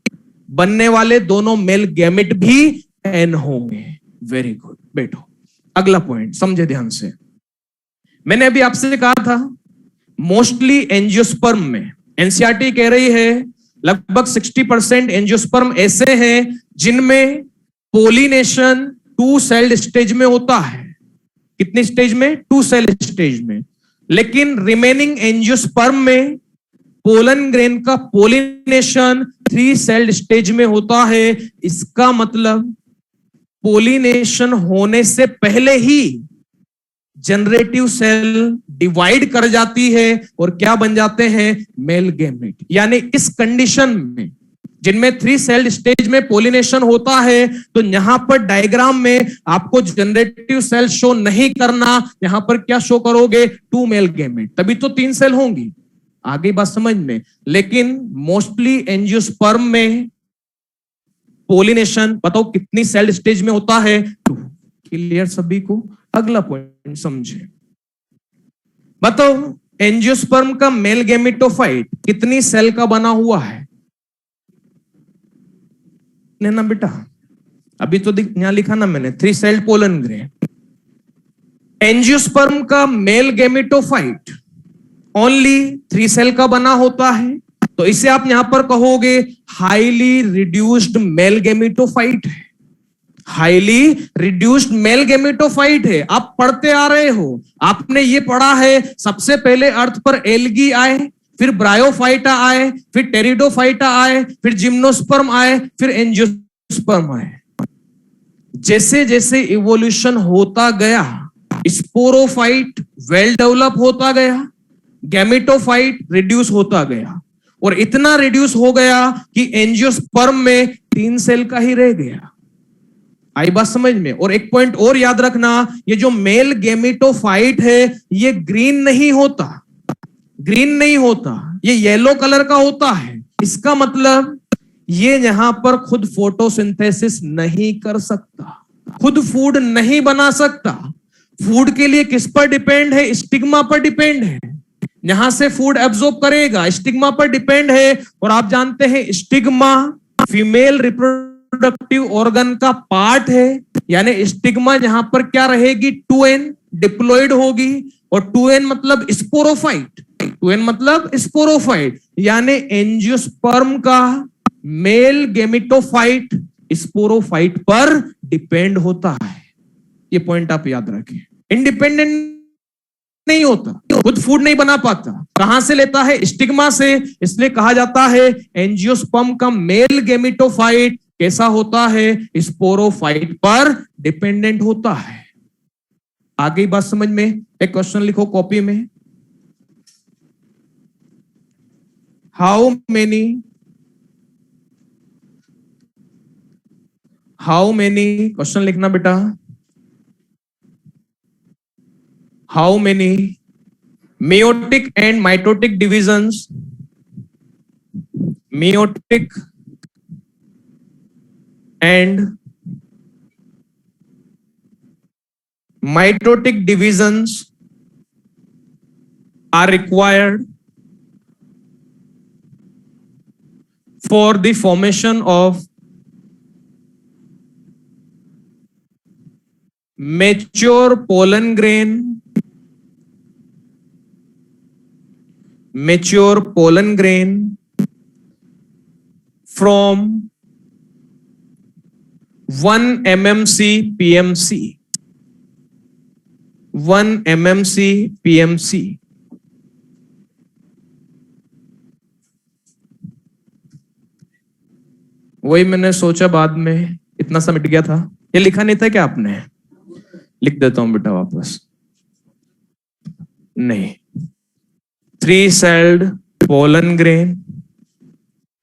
Speaker 1: बनने वाले दोनों मेल गैमेट भी एन होंगे। वेरी गुड, बैठो। अगला पॉइंट समझे ध्यान से। मैंने अभी आपसे कहा था मोस्टली एंजियोस्पर्म में, एनसीईआरटी कह रही है लगभग 60% एंजियोस्पर्म ऐसे हैं जिनमें पोलिनेशन 2 सेल्ड स्टेज में होता है। कितने स्टेज में, 2 सेल स्टेज में। लेकिन रिमेनिंग एंजियोस्पर्म में पोलन ग्रेन का पोलिनेशन 3 सेल्ड स्टेज में होता है। इसका मतलब पोलिनेशन होने से पहले ही जनरेटिव सेल डिवाइड कर जाती है और क्या बन जाते हैं, मेल गैमेट। यानी इस कंडीशन में जिनमें 3 सेल्ड स्टेज में पोलिनेशन होता है, तो यहां पर डायग्राम में आपको जनरेटिव सेल शो नहीं करना, यहां पर क्या शो करोगे, 2 मेल गैमेट, तभी तो 3 सेल होंगी। आगे बात समझ में। लेकिन मोस्टली एंजियोस्पर्म में पोलिनेशन बताओ कितनी सेल स्टेज में होता है, 2। क्लियर सभी को। अगला पॉइंट समझे, बताओ एंजियोस्पर्म का मेल गैमेटोफाइट कितनी सेल का बना हुआ है, ना बेटा, अभी तो यहां लिखा ना मैंने, 3 सेल्ड पोलन ग्रेन। एंजियोस्पर्म का मेल गैमेटोफाइट ओनली 3 सेल का बना होता है, तो इसे आप यहां पर कहोगे हाईली रिड्यूस्ड मेल गैमेटोफाइट है। हाईली रिड्यूस्ड मेल गैमेटोफाइट है। आप पढ़ते आ रहे हो, आपने ये पढ़ा है, सबसे पहले अर्थ पर एल्गी आए, फिर ब्रायोफाइटा आए, फिर टेरिडोफाइटा आए, फिर जिम्नोस्पर्म आए, फिर एंजियोस्पर्म आए। जैसे जैसे इवोल्यूशन होता गया, स्पोरोफाइट वेल डेवलप होता गया, गैमेटोफाइट रिड्यूस होता गया, और इतना रिड्यूस हो गया कि एंजियोस्पर्म में 3 सेल का ही रह गया। आई बात समझ में? और एक पॉइंट और याद रखना, ये जो मेल गैमेटोफाइट है ये ग्रीन नहीं होता, ग्रीन नहीं होता, ये येलो कलर का होता है। इसका मतलब ये यहां पर खुद फोटोसिंथेसिस नहीं कर सकता, खुद फूड नहीं बना सकता। फूड के लिए किस पर डिपेंड है? स्टिग्मा पर डिपेंड है। यहां से फूड एब्जॉर्ब करेगा, स्टिग्मा पर डिपेंड है। और आप जानते हैं स्टिग्मा फीमेल रिप्रोडक्टिव ऑर्गन का पार्ट है, यानी स्टिग्मा यहां पर क्या रहेगी? 2n डिप्लॉयड होगी, और 2n मतलब स्पोरोफाइट, 2n मतलब स्पोरोफाइट, यानी एंजियोस्पर्म का मेल गेमिटोफाइट स्पोरोफाइट पर डिपेंड होता है। ये पॉइंट आप याद रखें। इंडिपेंडेंट नहीं होता, खुद फूड नहीं बना पाता। कहां से लेता है? स्टिग्मा से। इसलिए कहा जाता है एंजियोस्पर्म का मेल गेमिटोफाइट कैसा होता है? स्पोरोफाइट पर डिपेंडेंट होता है। आगे बात समझ में? एक क्वेश्चन लिखो कॉपी में। हाउ मेनी क्वेश्चन लिखना बेटा। How many meiotic and mitotic divisions, meiotic and mitotic divisions are required for the formation of mature pollen grain, mature pollen grain from 1 mmc PMC, 1 mmc PMC। वही मैंने सोचा बाद में इतना सा मिट गया था। ये लिखा नहीं था क्या आपने? लिख देता हूं बेटा वापस। नहीं, 3 सेल्ड पोलन ग्रेन,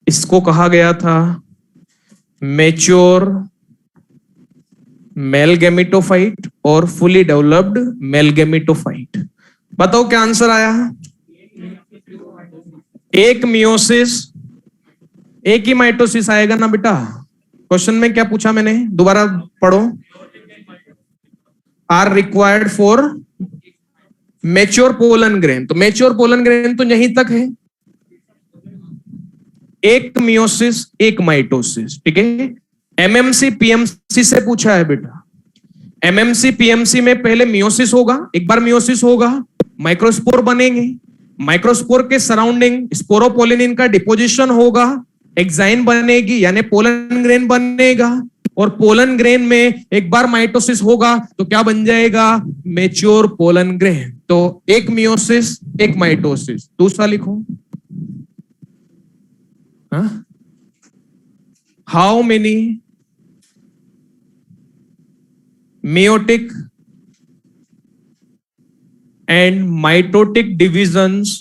Speaker 1: इसको कहा गया था मेच्योर मेल गेमिटोफाइट और फुली डेवलप्ड मेल गेमिटोफाइट। बताओ क्या आंसर आया? एक मियोसिस, एक ही माइटोसिस आएगा ना बेटा। क्वेश्चन में क्या पूछा मैंने? दोबारा पढ़ो। Are required for mature pollen grain, तो मेच्योर पोलन ग्रेन तो यहीं तक है। एक मियोसिस एक माइटोसिस, ठीक है। एमएमसी पीएमसी से पूछा है बेटा। एमएमसी पीएमसी में पहले मियोसिस होगा, एक बार मियोसिस होगा, माइक्रोस्पोर बनेंगे, माइक्रोस्पोर के सराउंडिंग स्पोरोपोलिनिन का डिपोजिशन होगा, एक्साइन बनेगी यानी पोलन ग्रेन बनेगा, और पोलन ग्रेन में एक बार माइटोसिस होगा तो क्या बन जाएगा? Mature pollen grain. तो एक मियोसिस एक माइटोसिस। दूसरा लिखो। How many meiotic and mitotic divisions,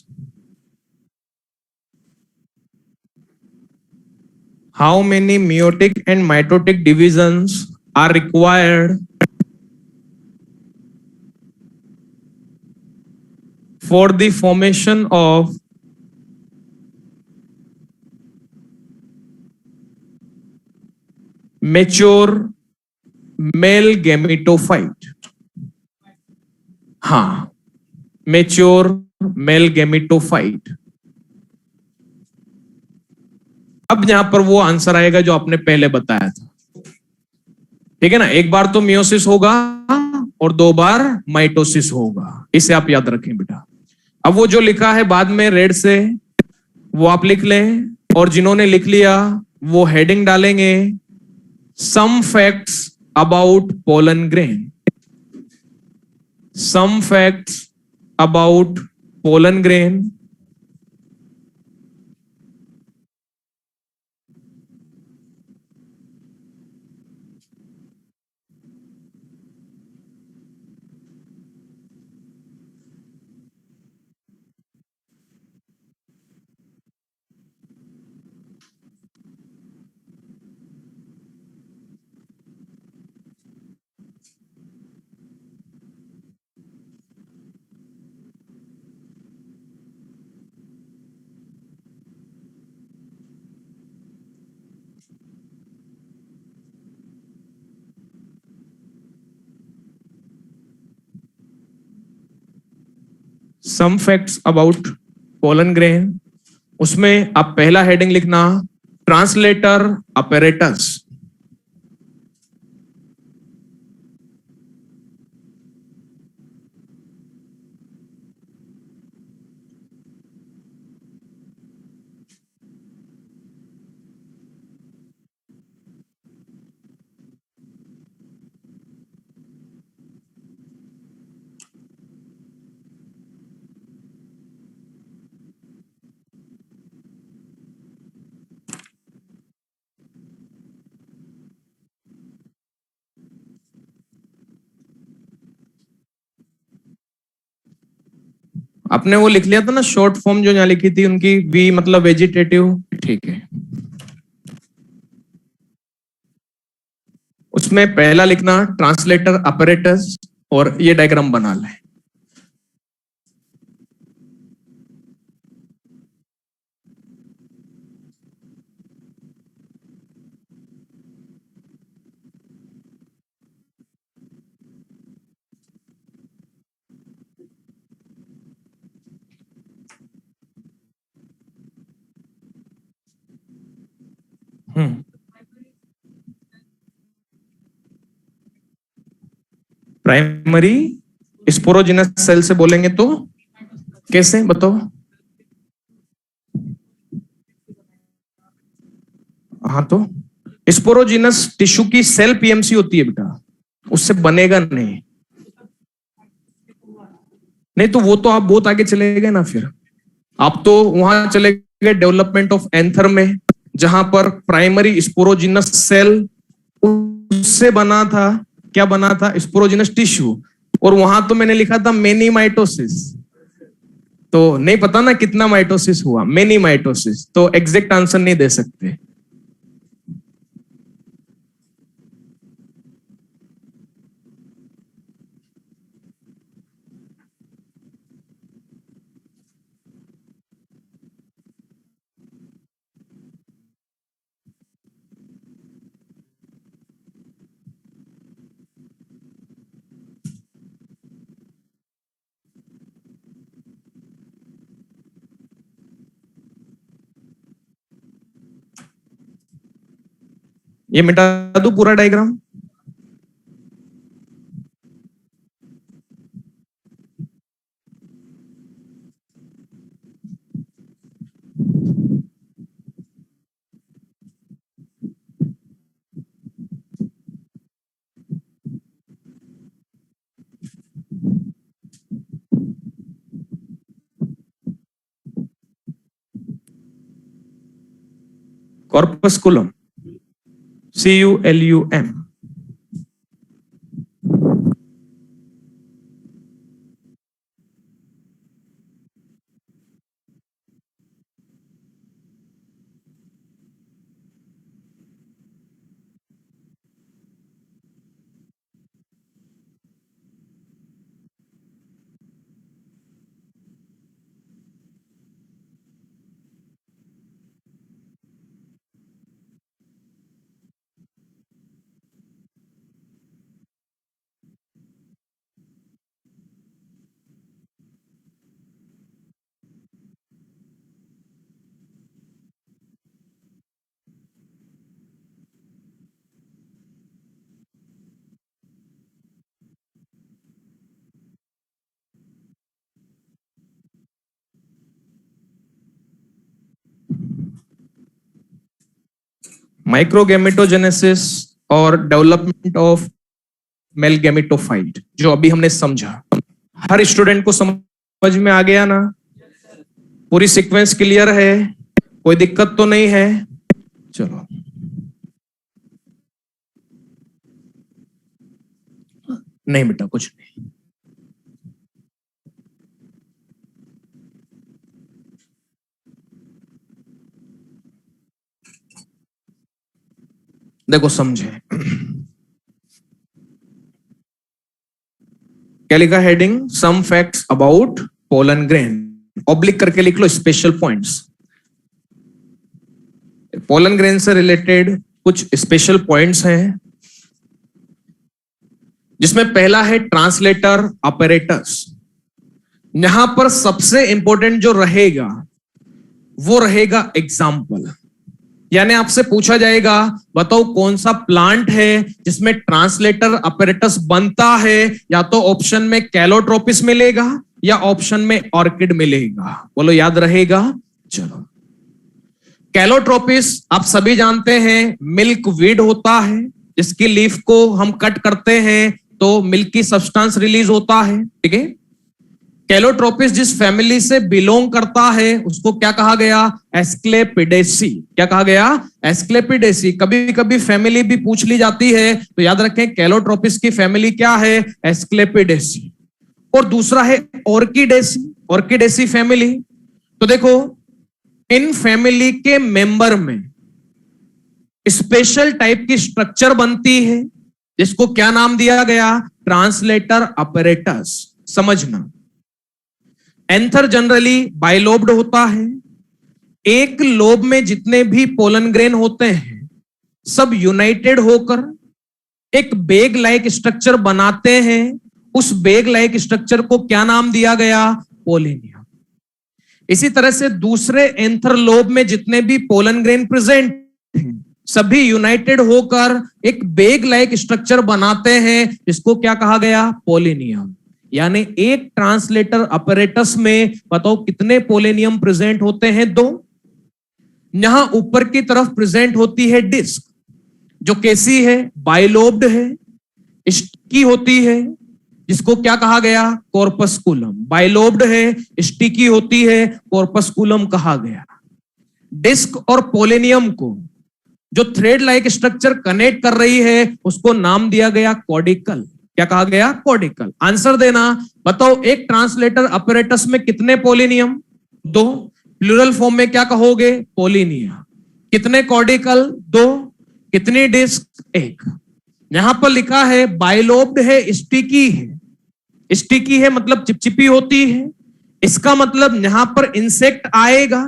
Speaker 1: how many meiotic and mitotic divisions are required for the formation of mature male gametophyte? हाँ, मेच्योर मेल गेमिटोफाइट। अब यहां पर वो आंसर आएगा जो आपने पहले बताया था, ठीक है ना। एक बार तो मियोसिस होगा और 2 बार माइटोसिस होगा, इसे आप याद रखें बेटा। अब वो जो लिखा है बाद में रेड से वो आप लिख लें, और जिन्होंने लिख लिया वो हेडिंग डालेंगे some facts about pollen grain, some facts about pollen grain, some facts about pollen grain, उसमें आप पहला हेडिंग लिखना ट्रांसलेटर अपैरेटस। आपने वो लिख लिया था ना शॉर्ट फॉर्म जो यहाँ लिखी थी उनकी, वी मतलब वेजिटेटिव, ठीक है। उसमें पहला लिखना ट्रांसलेटर अपैरेटस और ये डायग्राम बना लें। प्राइमरी स्पोरोजिनस सेल से बोलेंगे तो कैसे बताओ? हाँ तो स्पोरोजिनस टिश्यू की सेल पीएमसी होती है बेटा, उससे बनेगा नहीं। नहीं तो वो तो आप बहुत आगे चले गए ना, फिर आप तो वहां चले गए डेवलपमेंट ऑफ एंथर में, जहां पर प्राइमरी स्पोरोजिनस सेल उससे बना था, क्या बना था? Sporogenous tissue. और वहां तो मैंने लिखा था मेनी माइटोसिस, तो नहीं पता ना कितना माइटोसिस हुआ, मेनी माइटोसिस, तो एग्जैक्ट आंसर नहीं दे सकते। ये मिटा दो पूरा डायग्राम। कॉर्पस्कुलम, CULUM। माइक्रोगेमेटोजेनेसिस और डेवलपमेंट ऑफ मेल गैमेटोफाइट, जो अभी हमने समझा, हर स्टूडेंट को समझ में आ गया ना? पूरी सीक्वेंस क्लियर है? कोई दिक्कत तो नहीं है? चलो, नहीं बेटा कुछ नहीं। देखो समझे, क्या लिखा heading? Some facts about pollen grain, oblique करके लिख लो स्पेशल पॉइंट्स। पोलन ग्रेन से रिलेटेड कुछ स्पेशल पॉइंट्स हैं, जिसमें पहला है ट्रांसलेटर अपैरेटस। यहां पर सबसे इंपॉर्टेंट जो रहेगा वो रहेगा एग्जाम्पल। यानी आपसे पूछा जाएगा बताओ कौन सा प्लांट है जिसमें ट्रांसलेटर अपैरेटस बनता है, या तो ऑप्शन में कैलोट्रोपिस मिलेगा या ऑप्शन में ऑर्किड मिलेगा। बोलो याद रहेगा। चलो, कैलोट्रोपिस आप सभी जानते हैं मिल्क वीड होता है, जिसकी लीफ को हम कट करते हैं तो मिल्की सब्सटेंस रिलीज होता है। ठीक है, कैलोट्रोपिस जिस फैमिली से बिलोंग करता है उसको क्या कहा गया? एस्क्लेपिडेसी। क्या कहा गया? एस्क्लेपिडेसी। कभी कभी फैमिली भी पूछ ली जाती है तो याद रखें कैलोट्रोपिस की फैमिली क्या है? एस्क्लेपिडेसी। और दूसरा है ऑर्किडेसी। Orchidaceae family. तो देखो इन फैमिली के मेंबर में स्पेशल टाइप की स्ट्रक्चर बनती है जिसको क्या नाम दिया गया? Translator apparatus. समझना, एंथर जनरली बाइलोब्ड होता है। एक लोब में जितने भी पोलन ग्रेन होते हैं सब यूनाइटेड होकर एक बेग लाइक स्ट्रक्चर बनाते हैं। उस बेग लाइक स्ट्रक्चर को क्या नाम दिया गया? पोलिनियम। इसी तरह से दूसरे एंथर लोब में जितने भी पोलन ग्रेन प्रेजेंट हैं सभी यूनाइटेड होकर एक बेग लाइक स्ट्रक्चर बनाते हैं जिसको क्या कहा गया? पोलिनियम। यानी एक ट्रांसलेटर अपैरेटस में बताओ कितने पोलेनियम प्रेजेंट होते हैं? 2। यहां ऊपर की तरफ प्रेजेंट होती है डिस्क जो कैसी है? बाइलोब्ड है, स्टिकी होती है, जिसको क्या कहा गया? कॉर्पस्कुलम। बाइलोब्ड है, स्टिकी होती है, कॉर्पस्कुलम कहा गया। डिस्क और पोलेनियम को जो थ्रेड लाइक स्ट्रक्चर कनेक्ट कर रही है उसको नाम दिया गया कॉर्डिकल। क्या कहा गया? कॉर्डिकल। आंसर देना, बताओ एक ट्रांसलेटर अपैरेटस में कितने पोलिनियम? 2। प्लूरल फॉर्म में क्या कहोगे? पोलिनिया। कितने कॉर्डिकल? 2। कितनी डिस्क? 1। यहां पर लिखा है बाइलोब्ड है, स्टिकी है। स्टिकी है मतलब चिपचिपी होती है। इसका मतलब यहां पर इंसेक्ट आएगा।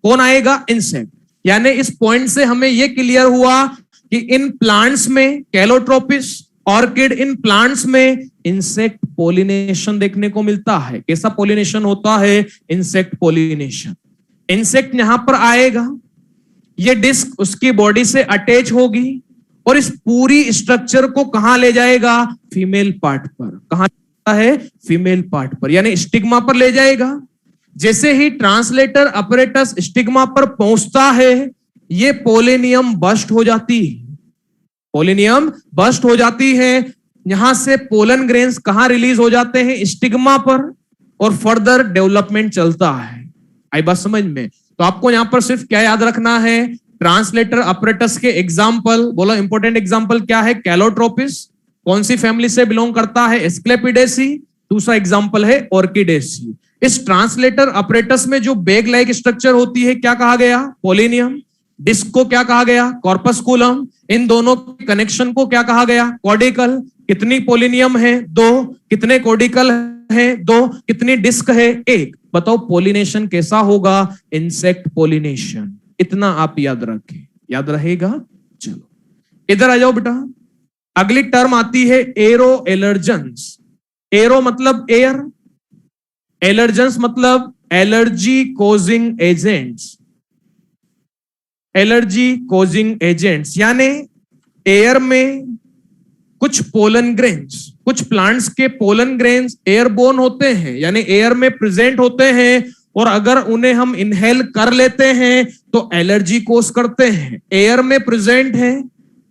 Speaker 1: कौन आएगा? इंसेक्ट। यानी इस पॉइंट से हमें यह क्लियर हुआ कि इन प्लांट्स में कैलोट्रोपिस, ऑर्किड, इन प्लांट्स में इंसेक्ट पोलिनेशन देखने को मिलता है। कैसा पोलिनेशन होता है? Insect pollination. इंसेक्ट यहां पर आएगा, ये डिस्क उसकी बॉडी से अटैच होगी और इस पूरी स्ट्रक्चर को कहां ले जाएगा? फीमेल पार्ट पर। कहां जाता है? फीमेल पार्ट पर, यानी स्टिग्मा पर ले जाएगा। जैसे ही ट्रांसलेटर अपैरेटस स्टिग्मा पर पहुंचता है ये पोलिनियम बस्ट हो जाती है। पोलिनियम बस्ट हो जाती है। यहां से पोलन ग्रेन्स कहां रिलीज हो जाते हैं? स्टिग्मा पर, और फर्दर डेवलपमेंट चलता है। आई बात समझ में? तो आपको यहां पर सिर्फ क्या याद रखना है? ट्रांसलेटर अपैरेटस के एग्जाम्पल बोलो। इंपॉर्टेंट एग्जाम्पल क्या है? कैलोट्रोपिस। कौन सी फैमिली से बिलोंग करता है? एस्क्लेपिडेसी। दूसरा एग्जाम्पल है ऑर्किडेसी। इस ट्रांसलेटर अपैरेटस में जो बेग लाइक स्ट्रक्चर होती है क्या कहा गया? पोलिनियम। डिस्क को क्या कहा गया? कॉर्पस्कुलम। इन दोनों के कनेक्शन को क्या कहा गया? कॉर्डिकल। कितनी पोलिनियम है? 2। कितने कॉर्डिकल है? 2। कितनी डिस्क है? 1। बताओ पोलिनेशन कैसा होगा? Insect pollination. इतना आप याद रखें। याद रहेगा। चलो इधर आ जाओ बेटा। अगली टर्म आती है एरो एलर्जेंस। एरो मतलब एयर, एलर्जेंस मतलब allergy causing agents. Allergy causing agents यानी एयर में कुछ पोलन ग्रेन्स, कुछ प्लांट्स के पोलन ग्रेन्स एयरबोर्न होते हैं, यानी एयर में प्रेजेंट होते हैं, और अगर उन्हें हम इनहेल कर लेते हैं तो एलर्जी कोज करते हैं। एयर में प्रेजेंट है,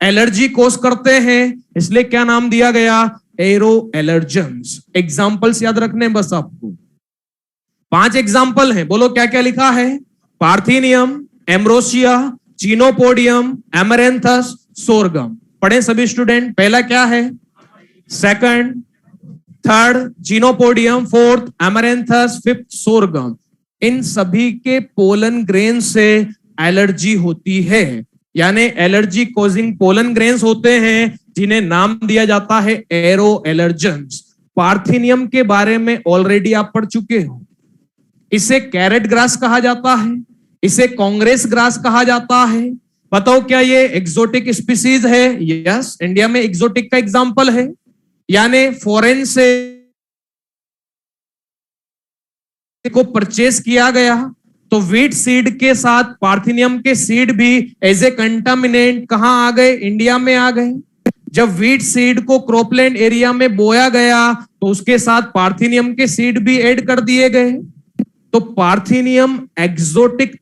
Speaker 1: एलर्जी कोज करते हैं, इसलिए क्या नाम दिया गया? Arrow allergens. एग्जाम्पल्स याद रखने बस आपको। 5 एग्जाम्पल हैं। बोलो क्या क्या लिखा है? Parthenium, Ambrosia, Chenopodium, Amaranthus, Sorghum. पढ़े सभी स्टूडेंट। पहला क्या है? Second, third Chenopodium, fourth Amaranthus, fifth Sorghum. इन सभी के पोलन ग्रेन से एलर्जी होती है, यानी एलर्जी कोजिंग पोलन ग्रेन्स होते हैं जिन्हें नाम दिया जाता है एरो एलर्जेंस। पार्थिनियम के बारे में ऑलरेडी आप पढ़ चुके हो। इसे कैरेट ग्रास कहा जाता है, इसे कांग्रेस ग्रास कहा जाता है। बताओ क्या ये एक्सोटिक स्पीसीज है? यस, इंडिया में एक्सोटिक का एग्जांपल है, यानी फॉरेन से को परचेस किया गया तो व्हीट सीड के साथ पार्थिनियम के सीड भी एज ए कंटामिनेंट कहां आ गए, इंडिया में आ गए। जब व्हीट सीड को क्रॉपलैंड एरिया में बोया गया तो उसके साथ पार्थिनियम के सीड भी ऐड कर दिए गए। तो पार्थिनियम एक्सोटिक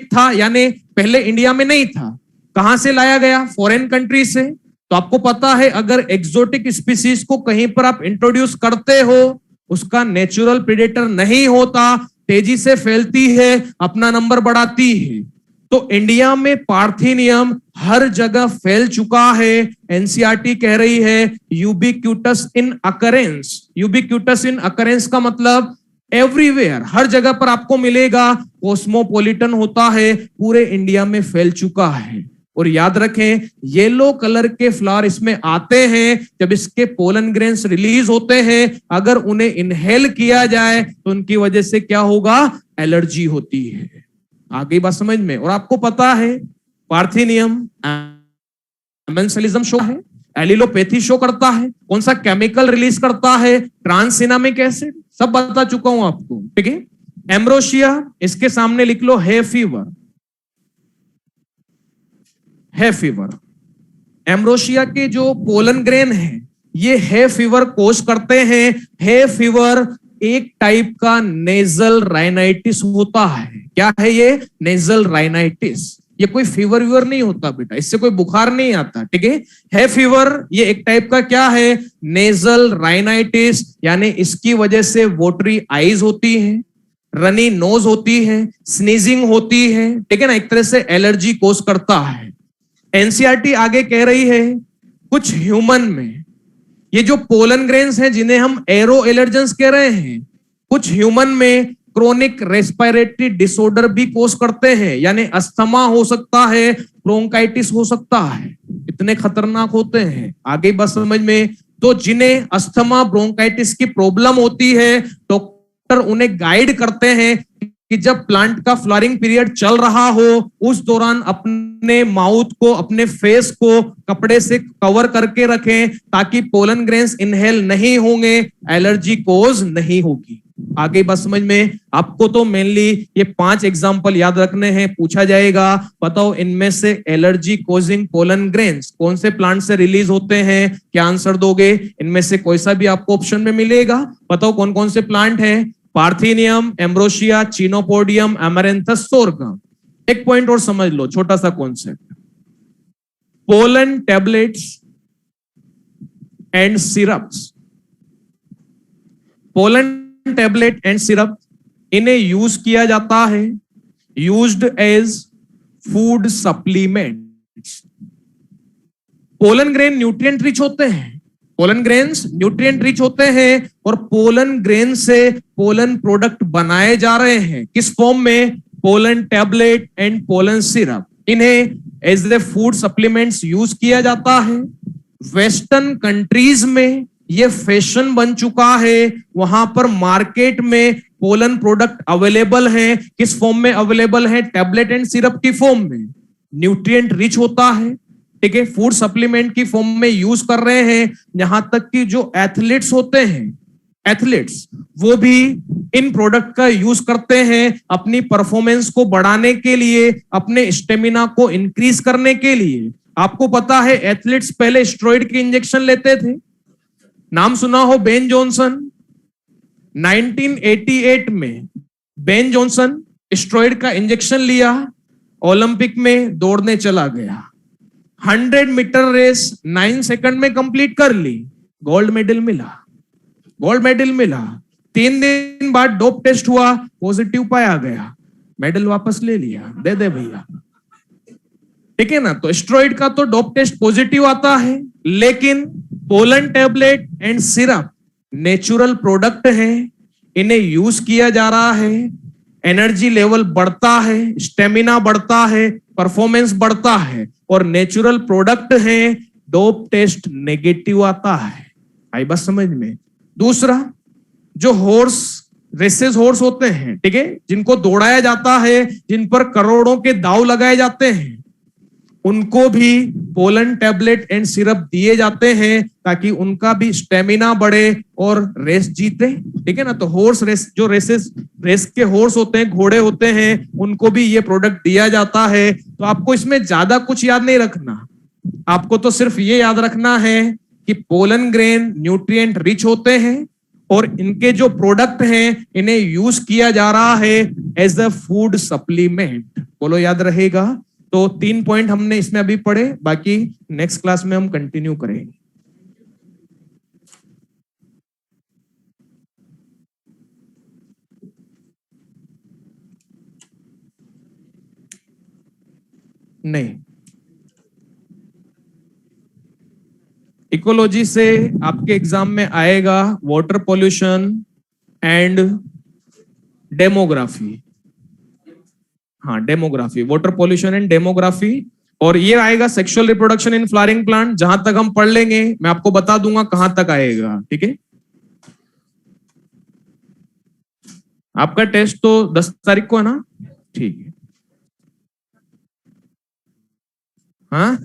Speaker 1: था यानी पहले इंडिया में नहीं था। कहां से लाया गया, फॉरेन कंट्री से। तो आपको पता है अगर एक्सोटिक स्पीसीज को कहीं पर आप इंट्रोड्यूस करते हो, उसका नेचुरल प्रेडेटर नहीं होता, तेजी से फैलती है, अपना नंबर बढ़ाती है। तो इंडिया में पार्थिनियम हर जगह फैल चुका है। एनसीईआरटी कह रही है यूबिक्यूटस इन अकरेंस। यूबिक्यूटस इन अकरेंस का मतलब एवरीवेयर, हर जगह पर आपको मिलेगा, कॉस्मोपॉलिटन होता है, पूरे इंडिया में फैल चुका है। और याद रखें येलो कलर के फ्लावर इसमें आते हैं जब इसके पोलन ग्रेन्स रिलीज होते हैं। अगर उन्हें इनहेल किया जाए तो उनकी वजह से क्या होगा, एलर्जी होती है। आगे बात समझ में। और आपको पता है पार्थिनियम एमेंसलिज्म शो है, एलिलोपैथी शो करता है, कौन सा केमिकल रिलीज करता है, ट्रांससिनामिक एसिड, सब बता चुका हूं आपको, ठीक है। एम्ब्रोसिया, इसके सामने लिख लो है फीवर। है फीवर, एम्ब्रोसिया के जो पोलन ग्रेन है ये है फीवर कोज करते हैं। है फीवर एक टाइप का नेजल राइनाइटिस होता है। क्या है ये, नेजल राइनाइटिस। ये कोई फीवर वीवर नहीं होता बेटा, इससे कोई बुखार नहीं आता, ठीक है फीवर ये एक टाइप का क्या है, नेजल राइनाइटिस, यानी इसकी वजह से वोटरी आईज होती है, रनी नोज होती है, स्नीजिंग होती है, ठीक है ना, एक तरह से एलर्जी कोज करता है। एनसीईआरटी आगे कह रही है कुछ ह्यूमन में ये जो पोलन ग्रेन्स हैं जिन्हें हम एरो एलर्जेंस कह रहे हैं, कुछ ह्यूमन में क्रोनिक रेस्पिरेटरी डिसऑर्डर भी कोस करते हैं, यानी अस्थमा हो सकता है, ब्रोंकाइटिस हो सकता है। इतने खतरनाक होते हैं, आगे बस समझ में। तो जिन्हें अस्थमा ब्रोंकाइटिस की प्रॉब्लम होती है डॉक्टर उन्हें गाइड करते हैं कि जब प्लांट का फ्लावरिंग पीरियड चल रहा हो उस दौरान अपने माउथ को, अपने फेस को कपड़े से कवर करके रखें ताकि पोलन ग्रेन्स इनहेल नहीं होंगे, एलर्जी कोज नहीं होगी। आगे बस समझ में। आपको तो मेनली ये 5 एग्जांपल याद रखने हैं, पूछा जाएगा बताओ इनमें से एलर्जी कोजिंग पोलन ग्रेन्स कौन से प्लांट से रिलीज होते हैं, क्या आंसर दोगे। इनमें से कोई सा भी आपको ऑप्शन में मिलेगा, बताओ कौन कौन से प्लांट हैं, Parthenium, Ambrosia, Chenopodium, Amaranthus, Sorghum. एक पॉइंट और समझ लो, छोटा सा concept, pollen tablets and syrups, pollen tablet and syrup, इन्हें यूज किया जाता है, used as food supplements. Pollen grain nutrient rich होते हैं, पोलन ग्रेन्स न्यूट्रिएंट रिच होते हैं और पोलन ग्रेन से पोलन प्रोडक्ट बनाए जा रहे हैं, किस फॉर्म में, pollen tablet and pollen syrup. इन्हें as a food supplements use किया जाता है। वेस्टर्न कंट्रीज में ये फैशन बन चुका है, वहां पर मार्केट में पोलन प्रोडक्ट अवेलेबल हैं, किस फॉर्म में अवेलेबल है, टैबलेट एंड सिरप की फॉर्म में, न्यूट्रिएंट रिच होता है, ठीक है, फूड सप्लीमेंट की फॉर्म में यूज कर रहे हैं। यहां तक कि जो एथलीट्स होते हैं, एथलीट्स वो भी इन प्रोडक्ट का यूज करते हैं अपनी परफॉर्मेंस को बढ़ाने के लिए, अपने स्टेमिना को इंक्रीज करने के लिए। आपको पता है एथलीट्स पहले स्टेरॉइड के इंजेक्शन लेते थे, नाम सुना हो बेन जॉनसन। 1988 में बेन जॉनसन स्टेरॉइड का इंजेक्शन लिया, ओलंपिक में दौड़ने चला गया, 100 मीटर रेस 9 सेकंड में कंप्लीट कर ली, गोल्ड मेडल मिला, गोल्ड मेडल मिला। 3 दिन बाद डोप टेस्ट हुआ, पॉजिटिव पाया गया, मेडल वापस ले लिया, दे दे भैया, ठीक है ना। तो स्टेरॉइड का तो डोप टेस्ट पॉजिटिव आता है, लेकिन pollen tablet and syrup natural product है, इन्हें यूज किया जा रहा है, एनर्जी लेवल बढ़ता है, स्टेमिना बढ़ता है, परफॉर्मेंस बढ़ता है, और नेचुरल प्रोडक्ट है, डोप टेस्ट नेगेटिव आता है। आई बस समझ में। दूसरा, जो हॉर्स रेसेस हॉर्स होते हैं, ठीक है, जिनको दौड़ाया जाता है, जिन पर करोड़ों के दांव लगाए जाते हैं, उनको भी पोलन टैबलेट एंड सिरप दिए जाते हैं ताकि उनका भी स्टेमिना बढ़े और रेस जीते। ठीक है ना। तो हॉर्स रेस, जो रेस के हॉर्स होते हैं, घोड़े होते हैं, उनको भी ये प्रोडक्ट दिया जाता है। तो आपको इसमें ज्यादा कुछ याद नहीं रखना, आपको तो सिर्फ ये याद रखना है कि पोलन ग्रेन न्यूट्रिएंट रिच होते हैं और इनके जो प्रोडक्ट हैं इन्हें यूज किया जा रहा है एज अ फूड सप्लीमेंट। बोलो याद रहेगा। तो 3 पॉइंट हमने इसमें अभी पढ़े, बाकी नेक्स्ट क्लास में हम कंटिन्यू करेंगे। नहीं, इकोलॉजी से आपके एग्जाम में आएगा वाटर पॉल्यूशन एंड डेमोग्राफी। हाँ, demography, water pollution and demography. और ये आएगा sexual reproduction in flowering plant. जहां तक हम पढ़ लेंगे मैं आपको बता दूंगा कहां तक आएगा। ठीक है। आपका टेस्ट तो 10 तारीख को है ना। ठीक है। हाँ,